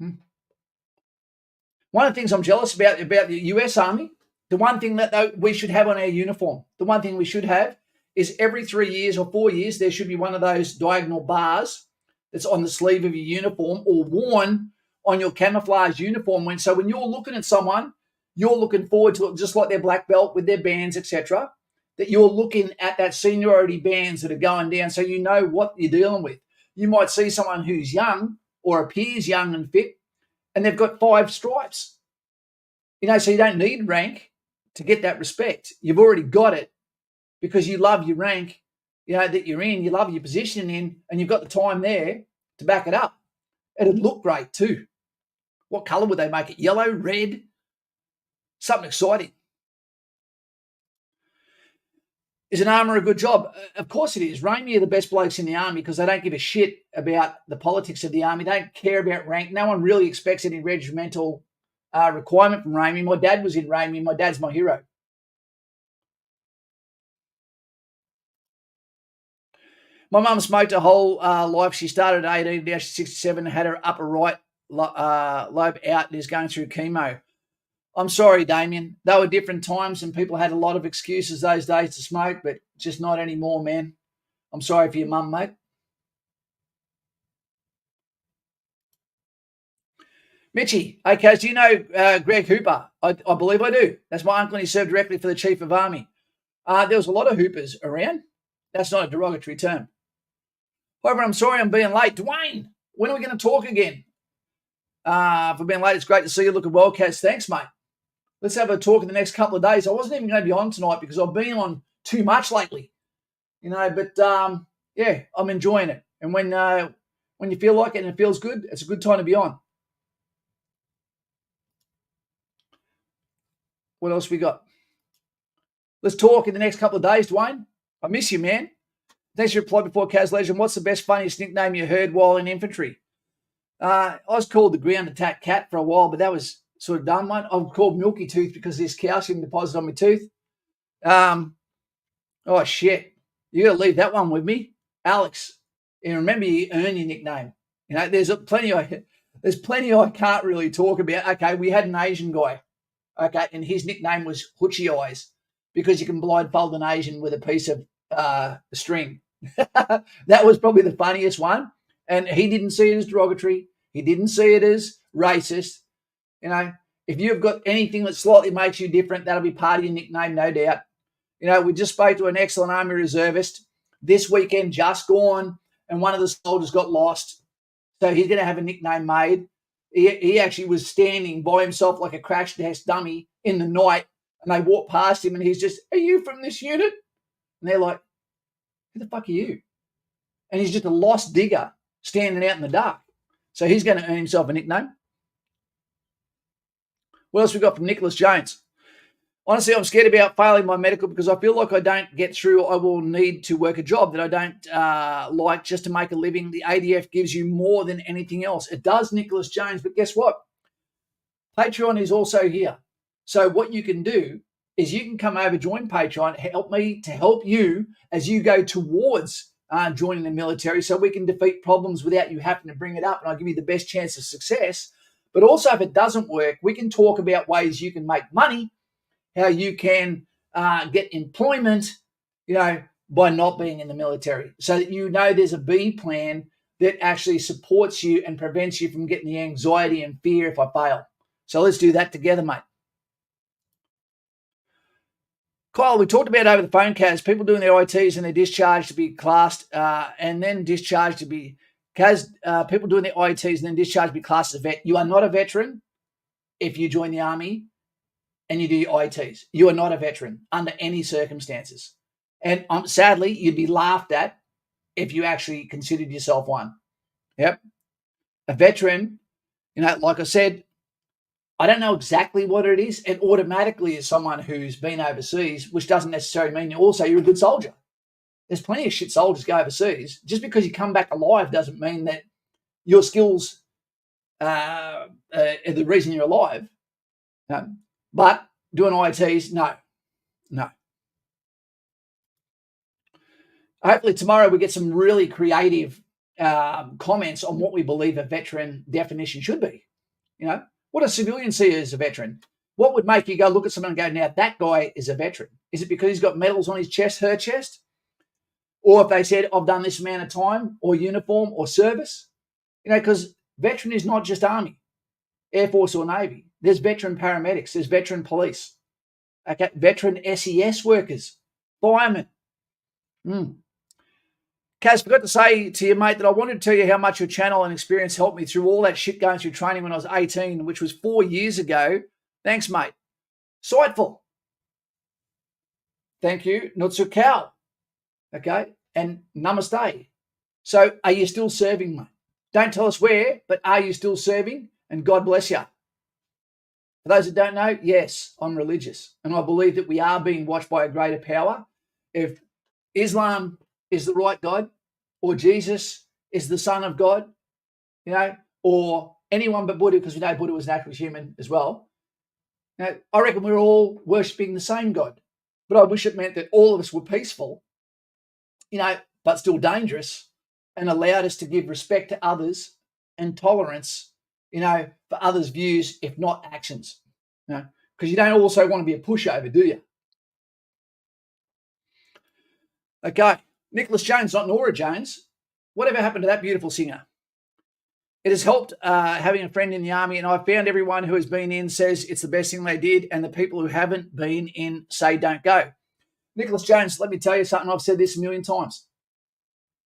know. One of the things I'm jealous about the US Army, the one thing that we should have on our uniform, the one thing we should have is every 3 years or 4 years, there should be one of those diagonal bars that's on the sleeve of your uniform or worn on your camouflage uniform. So when you're looking at someone, you're looking forward to it, just like their black belt with their bands, etc., that you're looking at that seniority bands that are going down so you know what you're dealing with. You might see someone who's young or appears young and fit, and they've got 5 stripes. So you don't need rank to get that respect. You've already got it because you love your rank, that you're in, you love your position in, and you've got the time there to back it up. It'd look great too. What colour would they make it? Yellow, red? Something exciting. Is an armour a good job? Of course it is. Ramie are the best blokes in the army because they don't give a shit about the politics of the army. They don't care about rank. No one really expects any regimental requirement from Ramie. My dad was in Ramie. My dad's my hero. My mum smoked her whole life. She started at 18, now she's 67, had her upper right lobe out and is going through chemo. I'm sorry, Damien. They were different times and people had a lot of excuses those days to smoke, but just not anymore, man. I'm sorry for your mum, mate. Mitchie, okay, do you know Greg Hooper? I believe I do. That's my uncle and he served directly for the Chief of Army. There was a lot of Hoopers around. That's not a derogatory term. However, I'm sorry I'm being late. Dwayne, when are we going to talk again? For being late, it's great to see you looking well, Kaz. Thanks, mate. Let's have a talk in the next couple of days. I wasn't even going to be on tonight because I've been on too much lately, but yeah, I'm enjoying it. And when you feel like it and it feels good, it's a good time to be on. What else we got? Let's talk in the next couple of days, Dwayne. I miss you, man. Thanks for your reply before, Kaz Legend. What's the best, funniest nickname you heard while in infantry? I was called the ground attack cat for a while, but that was sort of done, mate. I'm called Milky Tooth because there's calcium deposit on my tooth. Oh, shit. You got to leave that one with me. Alex, and remember you earn your nickname. There's plenty I can't really talk about. Okay, we had an Asian guy. Okay, and his nickname was Hoochie Eyes because you can blindfold an Asian with a piece of string. That was probably the funniest one. And he didn't see it as derogatory. He didn't see it as racist. If you've got anything that slightly makes you different, that'll be part of your nickname, no doubt. We just spoke to an excellent Army reservist this weekend, just gone, and one of the soldiers got lost. So he's going to have a nickname made. He actually was standing by himself like a crash test dummy in the night, and they walked past him, and he's just, "Are you from this unit?" And they're like, "Who the fuck are you?" And he's just a lost digger standing out in the dark. So he's going to earn himself a nickname. What else we got from Nicholas Jones? Honestly, I'm scared about failing my medical because I feel like I don't get through. I will need to work a job that I don't like just to make a living. The ADF gives you more than anything else. It does, Nicholas Jones, but guess what? Patreon is also here. So what you can do is you can come over, join Patreon, help me to help you as you go towards joining the military so we can defeat problems without you having to bring it up, and I'll give you the best chance of success. But also, if it doesn't work, we can talk about ways you can make money, how you can get employment, by not being in the military, so that there's a B plan that actually supports you and prevents you from getting the anxiety and fear if I fail. So let's do that together, mate. Kyle, we talked about over the phone, Kaz, people doing their ITs and they're discharged to be classed and then discharged to be, Kaz, people doing their ITs and then discharged to be classed as a vet. You are not a veteran if you join the Army and you do your ITs. You are not a veteran under any circumstances. And sadly, you'd be laughed at if you actually considered yourself one. Yep. A veteran, like I said, I don't know exactly what it is. It automatically is someone who's been overseas, which doesn't necessarily mean you're a good soldier. There's plenty of shit soldiers go overseas. Just because you come back alive doesn't mean that your skills are the reason you're alive. But doing ITs, no. Hopefully tomorrow we get some really creative comments on what we believe a veteran definition should be. What does civilian see as a veteran? What would make you go look at someone and go, now that guy is a veteran? Is it because he's got medals on his chest, her chest? Or if they said, I've done this amount of time or uniform or service? Because veteran is not just Army, Air Force or Navy. There's veteran paramedics. There's veteran police. Okay, veteran SES workers, firemen. Kaz, forgot to say to you, mate, that I wanted to tell you how much your channel and experience helped me through all that shit going through training when I was 18, which was 4 years ago. Thanks, mate. Sightful. Thank you. Nutsu Cow. Okay. And namaste. So are you still serving, mate? Don't tell us where, but are you still serving? And God bless you. For those that don't know, yes, I'm religious. And I believe that we are being watched by a greater power. If Islam is the right God, or Jesus is the Son of God, or anyone but Buddha, because we know Buddha was an actual human as well. I reckon we're all worshipping the same God. But I wish it meant that all of us were peaceful, but still dangerous, and allowed us to give respect to others and tolerance, for others' views, if not actions. Because you don't also want to be a pushover, do you? Okay. Nicholas Jones, not Nora Jones. Whatever happened to that beautiful singer? It has helped having a friend in the Army, and I've found everyone who has been in says it's the best thing they did, and the people who haven't been in say don't go. Nicholas Jones, let me tell you something. I've said this a million times.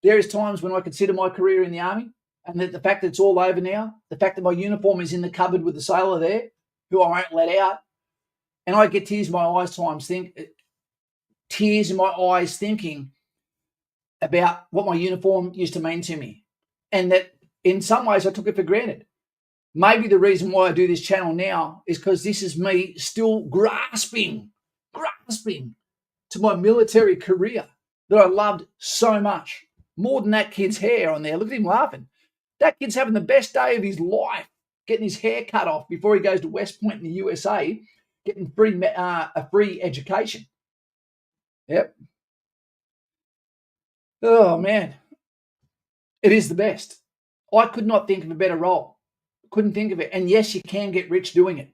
There is times when I consider my career in the Army and that the fact that it's all over now, the fact that my uniform is in the cupboard with the sailor there, who I won't let out, and I get tears in my eyes thinking about what my uniform used to mean to me, and that in some ways I took it for granted. Maybe the reason why I do this channel now is because this is me still grasping to my military career that I loved so much. More than that kid's hair on there. Look at him laughing. That kid's having the best day of his life, getting his hair cut off before he goes to West Point in the USA, getting a free education. Yep. Oh, man. It is the best. I could not think of a better role. Couldn't think of it. And yes, you can get rich doing it.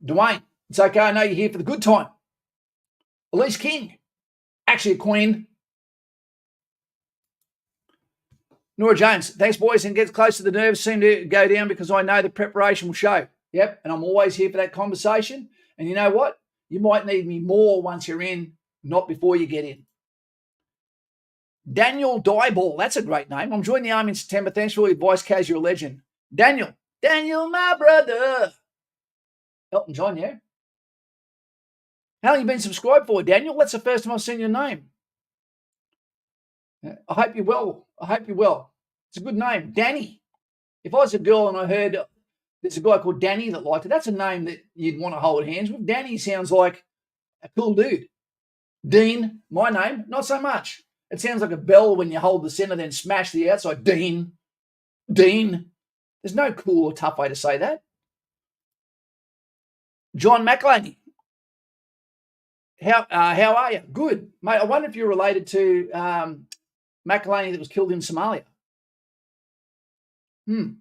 Dwayne, it's okay. I know you're here for the good time. Elise King, actually a queen. Nora Jones, thanks, boys. And gets close to the nerves seem to go down because I know the preparation will show. Yep. And I'm always here for that conversation. And you know what? You might need me more once you're in, not before you get in. Daniel Dieball, that's a great name. I'm joining the Army in September. Thanks for all your advice, Kaz, you're a legend. Daniel, my brother. Elton John, yeah? How long have you been subscribed for, Daniel? That's the first time I've seen your name. I hope you're well. It's a good name, Danny. If I was a girl and I heard there's a guy called Danny that liked it, that's a name that you'd want to hold hands with. Danny sounds like a cool dude. Dean, my name, not so much. It sounds like a bell when you hold the center, then smash the outside. Dean. There's no cool or tough way to say that. John McElhaney. How are you? Good. Mate, I wonder if you're related to McElhaney that was killed in Somalia. There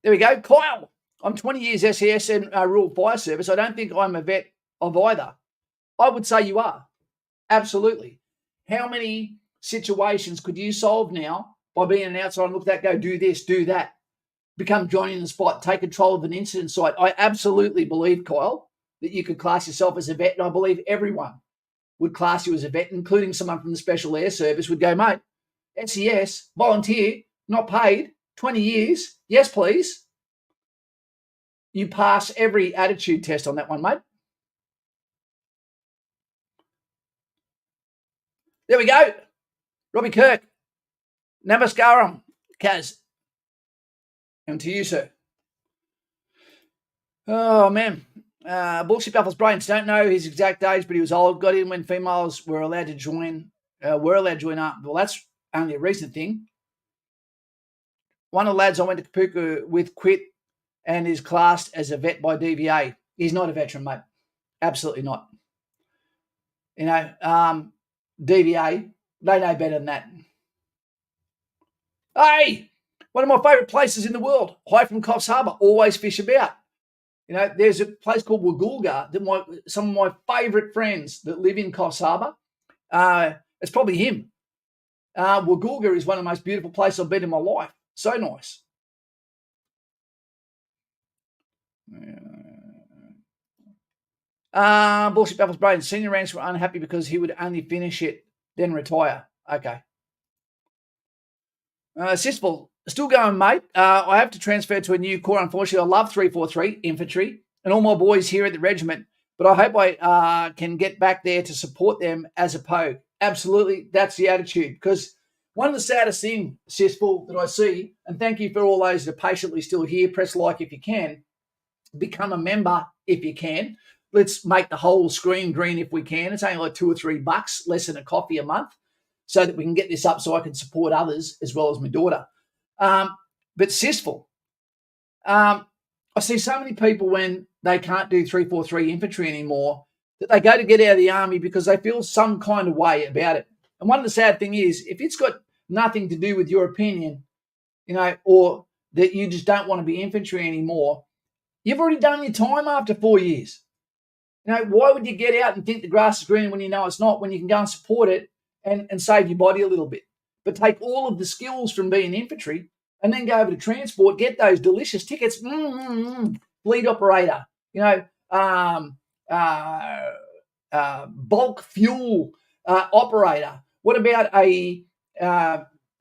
we go. Kyle. I'm 20 years SES and Rural Fire Service. I don't think I'm a vet of either. I would say you are. Absolutely. How many situations could you solve now by being an outsider and look at that, go do this, do that, become Johnny in the spot, take control of an incident site? I absolutely believe, Kyle, that you could class yourself as a vet, and I believe everyone would class you as a vet, including someone from the Special Air Service would go, mate, SES, volunteer, not paid, 20 years, yes, please. You pass every attitude test on that one, mate. There we go. Robbie Kirk. Namaskaram, Kaz. And to you, sir. Oh, man. Bullshit Buffalo's brains. Don't know his exact age, but he was old. Got in when females were allowed to join. Up. Well, that's only a recent thing. One of the lads I went to Kapooka with quit and is classed as a vet by DVA. He's not a veteran, mate. Absolutely not. You know, DVA, they know better than that. Hey, one of my favourite places in the world, High from Coffs Harbour, always fish about. You know, there's a place called Wagga Wagga that some of my favourite friends that live in Coffs Harbour, it's probably him. Wagga Wagga is one of the most beautiful places I've been in my life. So nice. Bullshit Buffalo's brain. Senior ranks were unhappy because he would only finish it, then retire. Okay. Sisball, still going, mate. I have to transfer to a new corps. Unfortunately, I love 343 infantry and all my boys here at the regiment, but I hope I can get back there to support them as a pogue. Absolutely, that's the attitude. Because one of the saddest things, Sisball, that I see, and thank you for all those that are patiently still here, press like if you can, become a member if you can. Let's make the whole screen green if we can. It's only like $2 or $3, less than a coffee a month, so that we can get this up so I can support others as well as my daughter. But Sisful, I see so many people when they can't do 343 infantry anymore that they go to get out of the army because they feel some kind of way about it. And one of the sad things is if it's got nothing to do with your opinion, you know, or that you just don't want to be infantry anymore, you've already done your time after 4 years. You know, why would you get out and think the grass is green when you know it's not, when you can go and support it and save your body a little bit? But take all of the skills from being infantry and then go over to transport, get those delicious tickets, fleet operator, you know, bulk fuel operator? What about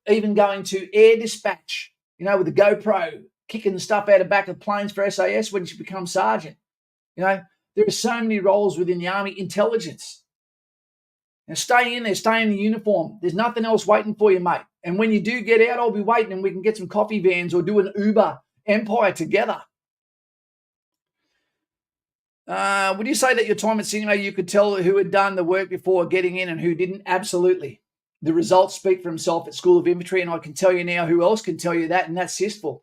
even going to air dispatch, with the GoPro, kicking the stuff out of back of planes for SAS when you become sergeant? There are so many roles within the Army. Intelligence. Now stay in there, stay in the uniform. There's nothing else waiting for you, mate. And when you do get out, I'll be waiting and we can get some coffee vans or do an Uber empire together. Would you say that your time at cinema, you could tell who had done the work before getting in and who didn't? Absolutely. The results speak for himself at School of Infantry, and I can tell you now who else can tell you that, and that's SISFL.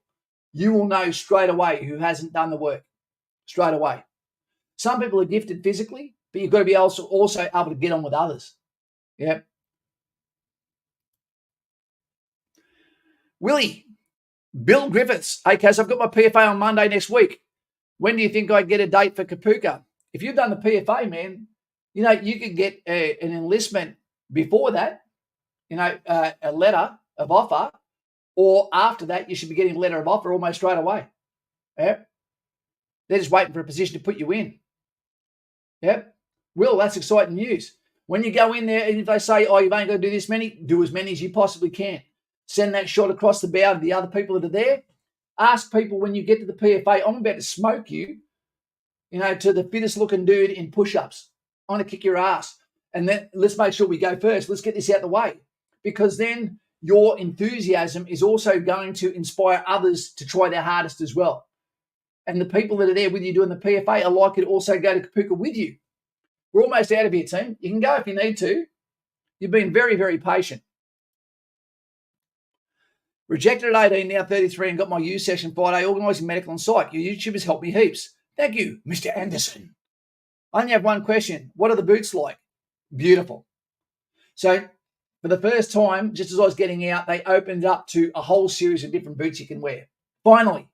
You will know straight away who hasn't done the work. Straight away. Some people are gifted physically, but you've got to be also able to get on with others. Yep. Willie, Bill Griffiths. Hey, Kaz, I've got my PFA on Monday next week. When do you think I get a date for Kapooka? If you've done the PFA, man, you could get an enlistment before that, a letter of offer, or after that, you should be getting a letter of offer almost straight away. Yep. They're just waiting for a position to put you in. Yep. Will, that's exciting news. When you go in there, and if they say, oh, you've only got to do this many, do as many as you possibly can. Send that shot across the bow to the other people that are there. Ask people when you get to the PFA, I'm about to smoke you, to the fittest looking dude in push-ups. I'm going to kick your ass. And then let's make sure we go first. Let's get this out the way. Because then your enthusiasm is also going to inspire others to try their hardest as well. And the people that are there with you doing the PFA are likely to also go to Kapooka with you. We're almost out of here, team. You can go if you need to. You've been very, very patient. Rejected at 18, now 33, and got my U session Friday, organising medical and psych. Your YouTubers helped me heaps. Thank you, Mr. Anderson. I only have one question. What are the boots like? Beautiful. So for the first time, just as I was getting out, they opened it up to a whole series of different boots you can wear. Finally,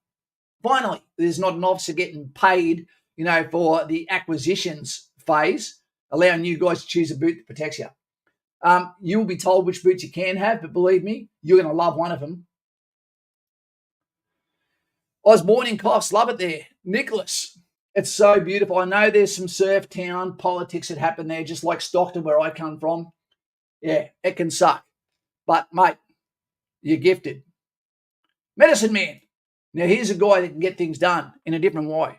there's not an officer getting paid, for the acquisitions phase, allowing you guys to choose a boot that protects you. You will be told which boots you can have, but believe me, you're going to love one of them. Osborne in Coffs, love it there. Nicholas, it's so beautiful. I know there's some surf town politics that happen there, just like Stockton, where I come from. Yeah, it can suck. But, mate, you're gifted. Medicine Man. Now, here's a guy that can get things done in a different way.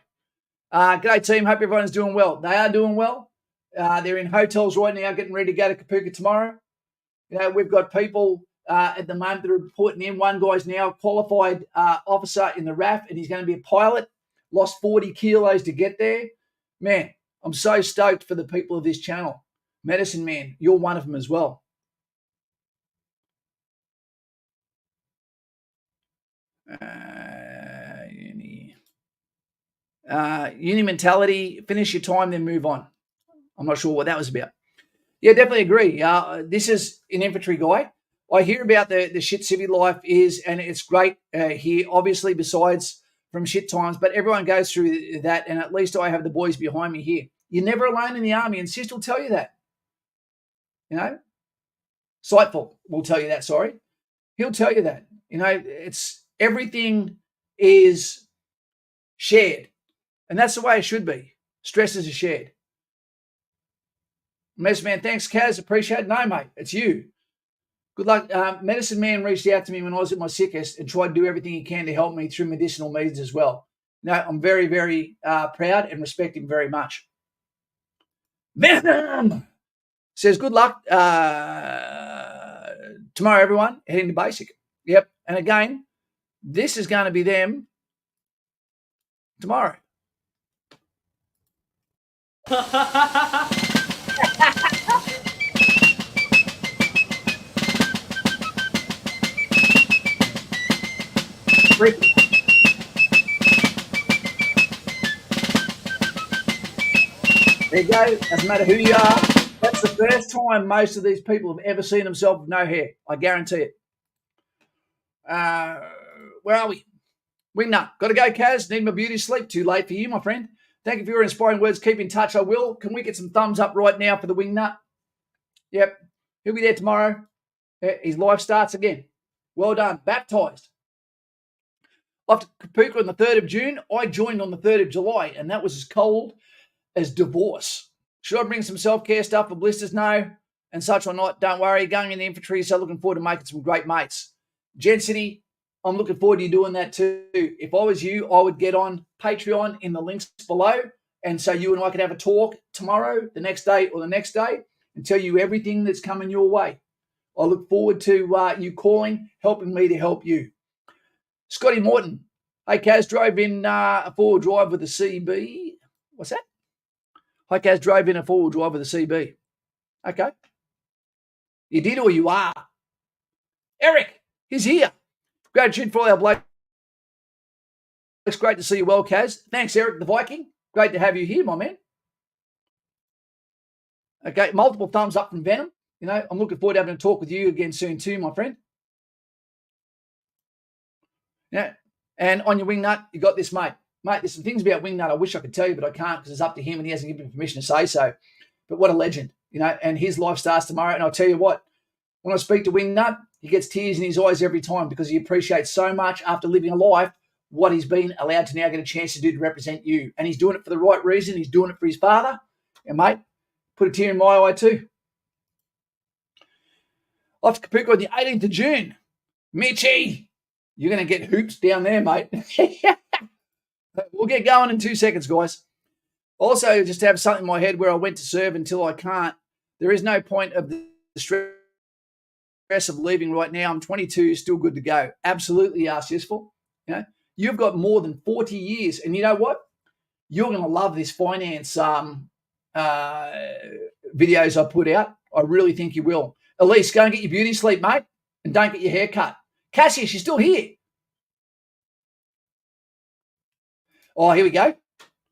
G'day, team. Hope everyone's doing well. They are doing well. They're in hotels right now, getting ready to go to Kapooka tomorrow. We've got people at the moment that are reporting in. One guy's now a qualified officer in the RAF, and he's going to be a pilot. Lost 40 kilos to get there. Man, I'm so stoked for the people of this channel. Medicine Man, you're one of them as well. Uni mentality, finish your time, then move on. I'm not sure what that was about. Yeah, definitely agree. This is an infantry guy. I hear about the shit civvy life is, and it's great here, obviously, besides from shit times, but everyone goes through that, and at least I have the boys behind me here. You're never alone in the Army, and Sis will tell you that. Sightful will tell you that, sorry. He'll tell you that. It's everything is shared, and that's the way it should be. Stresses are shared. Medicine Man, thanks, Kaz. Appreciate it. No, mate, it's you. Good luck. Medicine Man reached out to me when I was at my sickest and tried to do everything he can to help me through medicinal means as well. No, I'm very, very proud and respect him very much. Venom says, good luck tomorrow, everyone. Heading to basic. Yep. And again, this is going to be them tomorrow. There you go. Doesn't matter who you are. That's the first time most of these people have ever seen themselves with no hair. I guarantee it. Where are we? Wingnut. Got to go, Kaz. Need my beauty sleep. Too late for you, my friend. Thank you for your inspiring words. Keep in touch. I will. Can we get some thumbs up right now for the Wingnut? Yep. He'll be there tomorrow. His life starts again. Well done. Baptised. After Kapooka on the 3rd of June, I joined on the 3rd of July, and that was as cold as divorce. Should I bring some self-care stuff for blisters? No. And such or not, don't worry. Going in the infantry, so looking forward to making some great mates. Jen City, I'm looking forward to you doing that too. If I was you, I would get on Patreon in the links below. And so you and I could have a talk tomorrow, the next day, or the next day and tell you everything that's coming your way. I look forward to you calling, helping me to help you. Scotty Morton. Hey, Kaz, drove in a four-wheel drive with a CB. What's that? Hi, Kaz, drove in a four-wheel drive with a CB. Okay. You did or you are? Eric, he's here. Gratitude for all our blokes. It's great to see you well, Kaz. Thanks, Eric the Viking. Great to have you here, my man. Okay, multiple thumbs up from Venom. You know, I'm looking forward to having a talk with you again soon too, my friend. Yeah. And on your wingnut, you got this, mate. Mate, there's some things about wingnut I wish I could tell you, but I can't because it's up to him and he hasn't given me permission to say so. But what a legend, you know, and his life starts tomorrow. And I'll tell you what, when I speak to Wingnut, he gets tears in his eyes every time because he appreciates so much after living a life what he's been allowed to now get a chance to do to represent you. And he's doing it for the right reason. He's doing it for his father. And, mate, put a tear in my eye too. Off to Kapooka on the 18th of June. Mitchie, you're going to get hoops down there, mate. We'll get going in 2 seconds, guys. Also, just to have something in my head where I went to serve until I can't. There is no point of the stress of leaving right now. I'm 22, still good to go. Absolutely successful. You know, you've got more than 40 years. And you know what? You're going to love this finance videos I put out. I really think you will. Elise, go and get your beauty sleep, mate, and don't get your hair cut. Cassie, she's still here. Oh, here we go.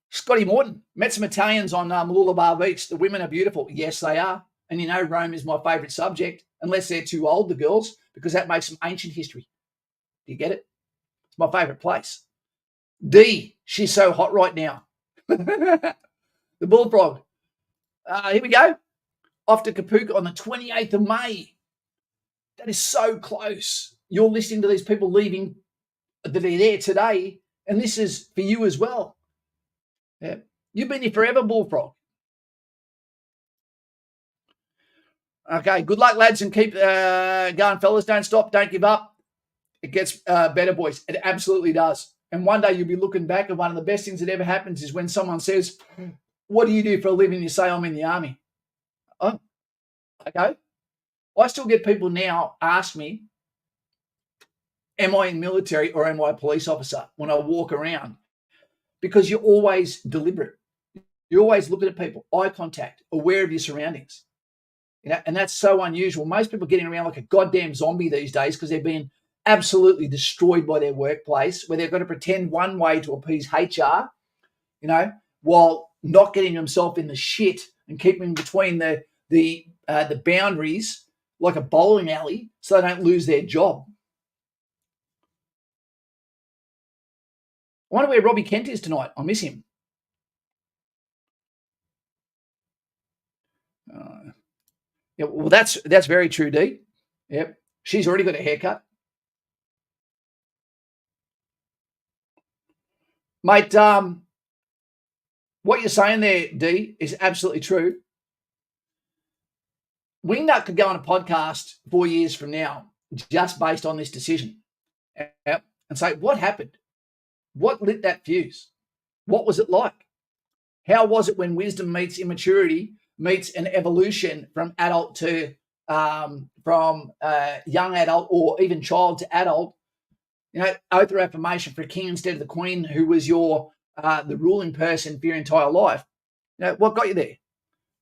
Scotty Morton. Met some Italians on Mooloolaba Beach. The women are beautiful. Yes, they are. And you know Rome is my favourite subject, unless they're too old, the girls, because that makes them ancient history. Do you get it? It's my favourite place. D, she's so hot right now. The bullfrog. Here we go. Off to Kapooka on the 28th of May. That is so close. You're listening to these people leaving that are there today, and this is for you as well. Yeah. You've been here forever, bullfrog. Okay, good luck, lads, and keep going, fellas. Don't stop, don't give up. It gets better, boys. It absolutely does. And one day you'll be looking back, and one of the best things that ever happens is when someone says, what do you do for a living? You say, I'm in the army. Oh, okay. I still get people now ask me, am I in the military or am I a police officer when I walk around? Because you're always deliberate. You're always looking at people, eye contact, aware of your surroundings. You know, and that's so unusual. Most people are getting around like a goddamn zombie these days because they're being absolutely destroyed by their workplace, where they've got to pretend one way to appease HR, you know, while not getting themselves in the shit and keeping between the boundaries like a bowling alley so they don't lose their job. I wonder where Robbie Kent is tonight. I miss him. Yeah, well, that's very true, D. Yep. She's already got a haircut. Mate, what you're saying there, D, is absolutely true. Wingnut could go on a podcast 4 years from now just based on this decision. Yep. And say, what happened? What lit that fuse? What was it like? How was it when wisdom meets immaturity, meets an evolution from adult to young adult or even child to adult? You know, oath or affirmation for a king instead of the queen, who was your the ruling person for your entire life. You know, what got you there?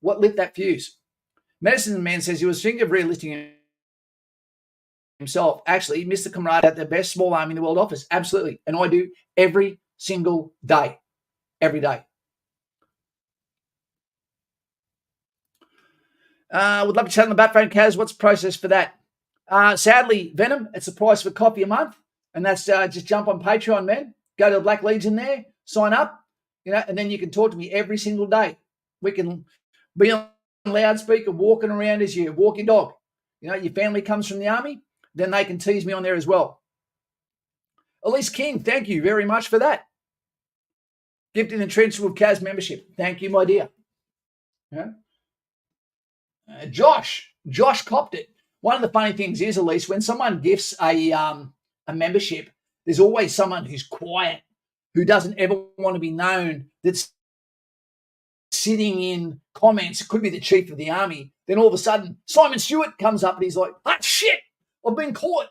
What lit that fuse? Medicine Man says he was thinking of relisting himself. Actually, Mr. Comrade at the best small arm in the world offers. Absolutely. And I do every single day. Every day. Would love to chat on the bat phone, Kaz. What's the process for that? Sadly, Venom, it's the price of a coffee a month. And that's just jump on Patreon, man. Go to the Black Leads in there, sign up, you know, and then you can talk to me every single day. We can be on loudspeaker, walking around as you walk your dog. You know, your family comes from the army, then they can tease me on there as well. Elise King, thank you very much for that. Gifted in the Trench with Kaz membership. Thank you, my dear. Yeah. Josh copped it. One of the funny things is, Elise, when someone gifts a membership, there's always someone who's quiet, who doesn't ever want to be known, that's sitting in comments. It could be the chief of the army. Then all of a sudden, Simon Stewart comes up and he's like, "Ah, shit, I've been caught."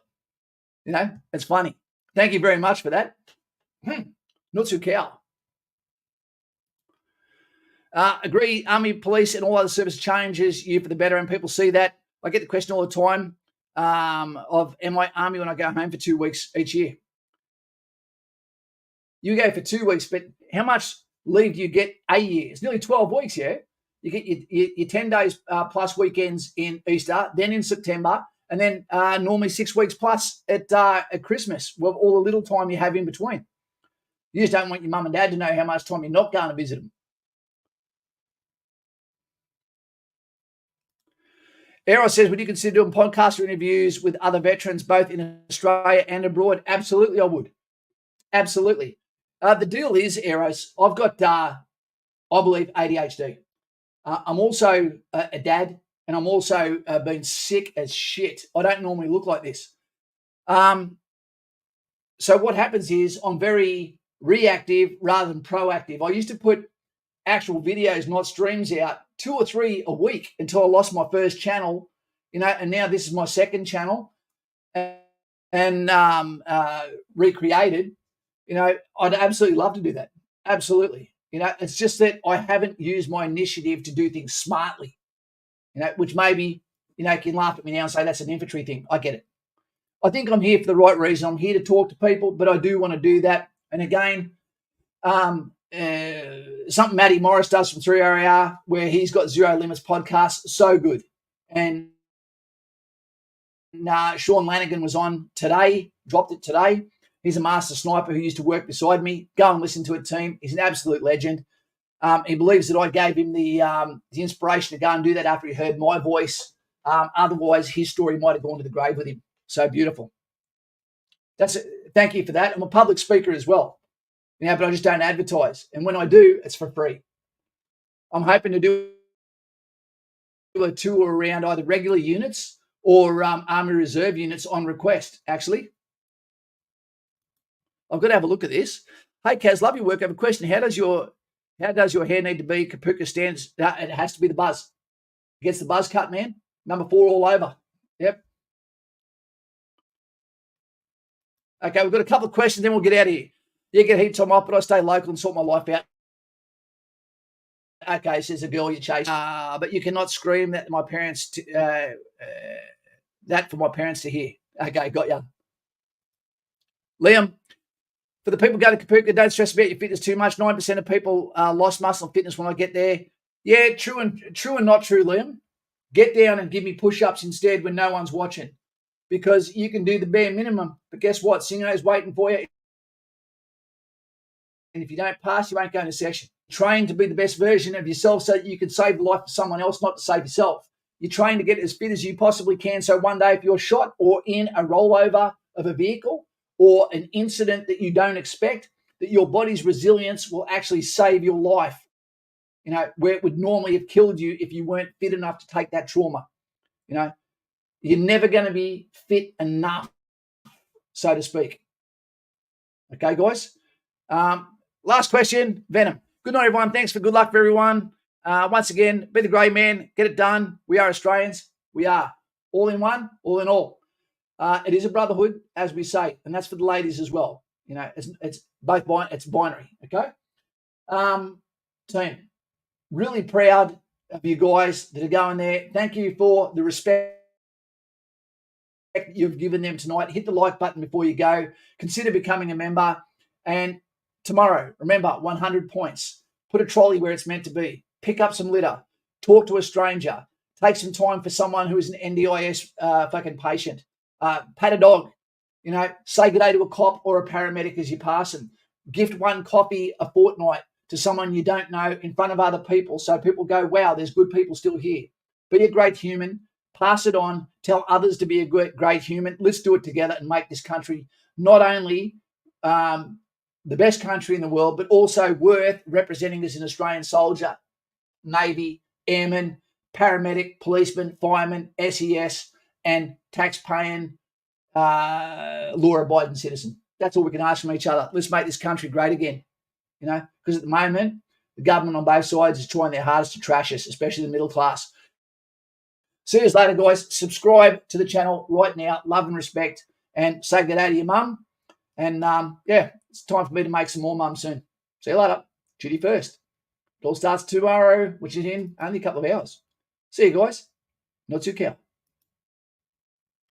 You know, it's funny. Thank you very much for that. Not too cow. Agree, Army, police, and all other service changes you for the better, and people see that. I get the question all the time of, am I Army when I go home for 2 weeks each year? You go for 2 weeks, but how much leave do you get a year? It's nearly 12 weeks, yeah? You get your 10 days plus weekends in Easter, then in September, and then normally 6 weeks plus at Christmas, with all the little time you have in between. You just don't want your mum and dad to know how much time you're not going to visit them. Eros says, would you consider doing podcasts or interviews with other veterans, both in Australia and abroad? Absolutely, I would. Absolutely. The deal is, Eros, I've got, I believe, ADHD. I'm also a dad, and I'm also been sick as shit. I don't normally look like this. So what happens is I'm very reactive rather than proactive. I used to put actual videos, not streams, out 2 or 3 a week until I lost my first channel, you know, and now this is my second channel and recreated. You know, I'd absolutely love to do that. Absolutely. You know, it's just that I haven't used my initiative to do things smartly, you know, which maybe, you know, can laugh at me now and say that's an infantry thing. I get it. I think I'm here for the right reason. I'm here to talk to people, but I do want to do that. And again, something Matty Morris does from 3RAR, where he's got Zero Limits podcast, so good. And Sean Lanigan was on today, dropped it today. He's a master sniper who used to work beside me. Go and listen to it, team. He's an absolute legend. He believes that I gave him the inspiration to go and do that after he heard my voice. Otherwise, his story might have gone to the grave with him. So beautiful. Thank you for that. I'm a public speaker as well. You know, but I just don't advertise. And when I do, it's for free. I'm hoping to do a tour around either regular units or Army Reserve units on request, actually. I've got to have a look at this. Hey, Kaz, love your work. I have a question. How does your hair need to be? Kapooka stands. It has to be the buzz. Gets the buzz cut, man. Number 4 all over. Yep. Okay, we've got a couple of questions, then we'll get out of here. You get heat time off, but I stay local and sort my life out. Okay, says a girl you chase. But you cannot scream that my parents that for my parents to hear. Okay, got ya. Liam, for the people going to Kapooka, don't stress about your fitness too much. 9% of people lost muscle and fitness when I get there. Yeah, true and not true, Liam. Get down and give me push-ups instead when no one's watching, because you can do the bare minimum. But guess what? Singo's waiting for you. And if you don't pass, you won't go into session. Train to be the best version of yourself so that you can save the life of someone else, not to save yourself. You train to get as fit as you possibly can, so one day if you're shot or in a rollover of a vehicle or an incident that you don't expect, that your body's resilience will actually save your life, you know, where it would normally have killed you if you weren't fit enough to take that trauma. You know, you're never going to be fit enough, so to speak. Okay, guys? Last question, Venom. Good night, everyone. Thanks for good luck for everyone. Once again, be the great man. Get it done. We are Australians. We are all in one, all in all. It is a brotherhood, as we say, and that's for the ladies as well. You know, it's both it's binary. Okay, team, really proud of you guys that are going there. Thank you for the respect you've given them tonight. Hit the like button before you go. Consider becoming a member. And tomorrow, remember, 100 points. Put a trolley where it's meant to be. Pick up some litter. Talk to a stranger. Take some time for someone who is an NDIS fucking patient. Pat a dog. You know, say good day to a cop or a paramedic as you pass them. Gift one coffee a fortnight to someone you don't know in front of other people, so people go, wow, there's good people still here. Be a great human. Pass it on. Tell others to be a great human. Let's do it together and make this country not only the best country in the world, but also worth representing as an Australian soldier, Navy, airman, paramedic, policeman, fireman, SES, and tax-paying, law-abiding citizen. That's all we can ask from each other. Let's make this country great again, you know, because at the moment, the government on both sides is trying their hardest to trash us, especially the middle class. See you later, guys. Subscribe to the channel right now. Love and respect. And say good day to your mum. And, yeah, it's time for me to make some more mums soon. See you later. Duty first. It all starts tomorrow, which is in only a couple of hours. See you, guys. Not too cow.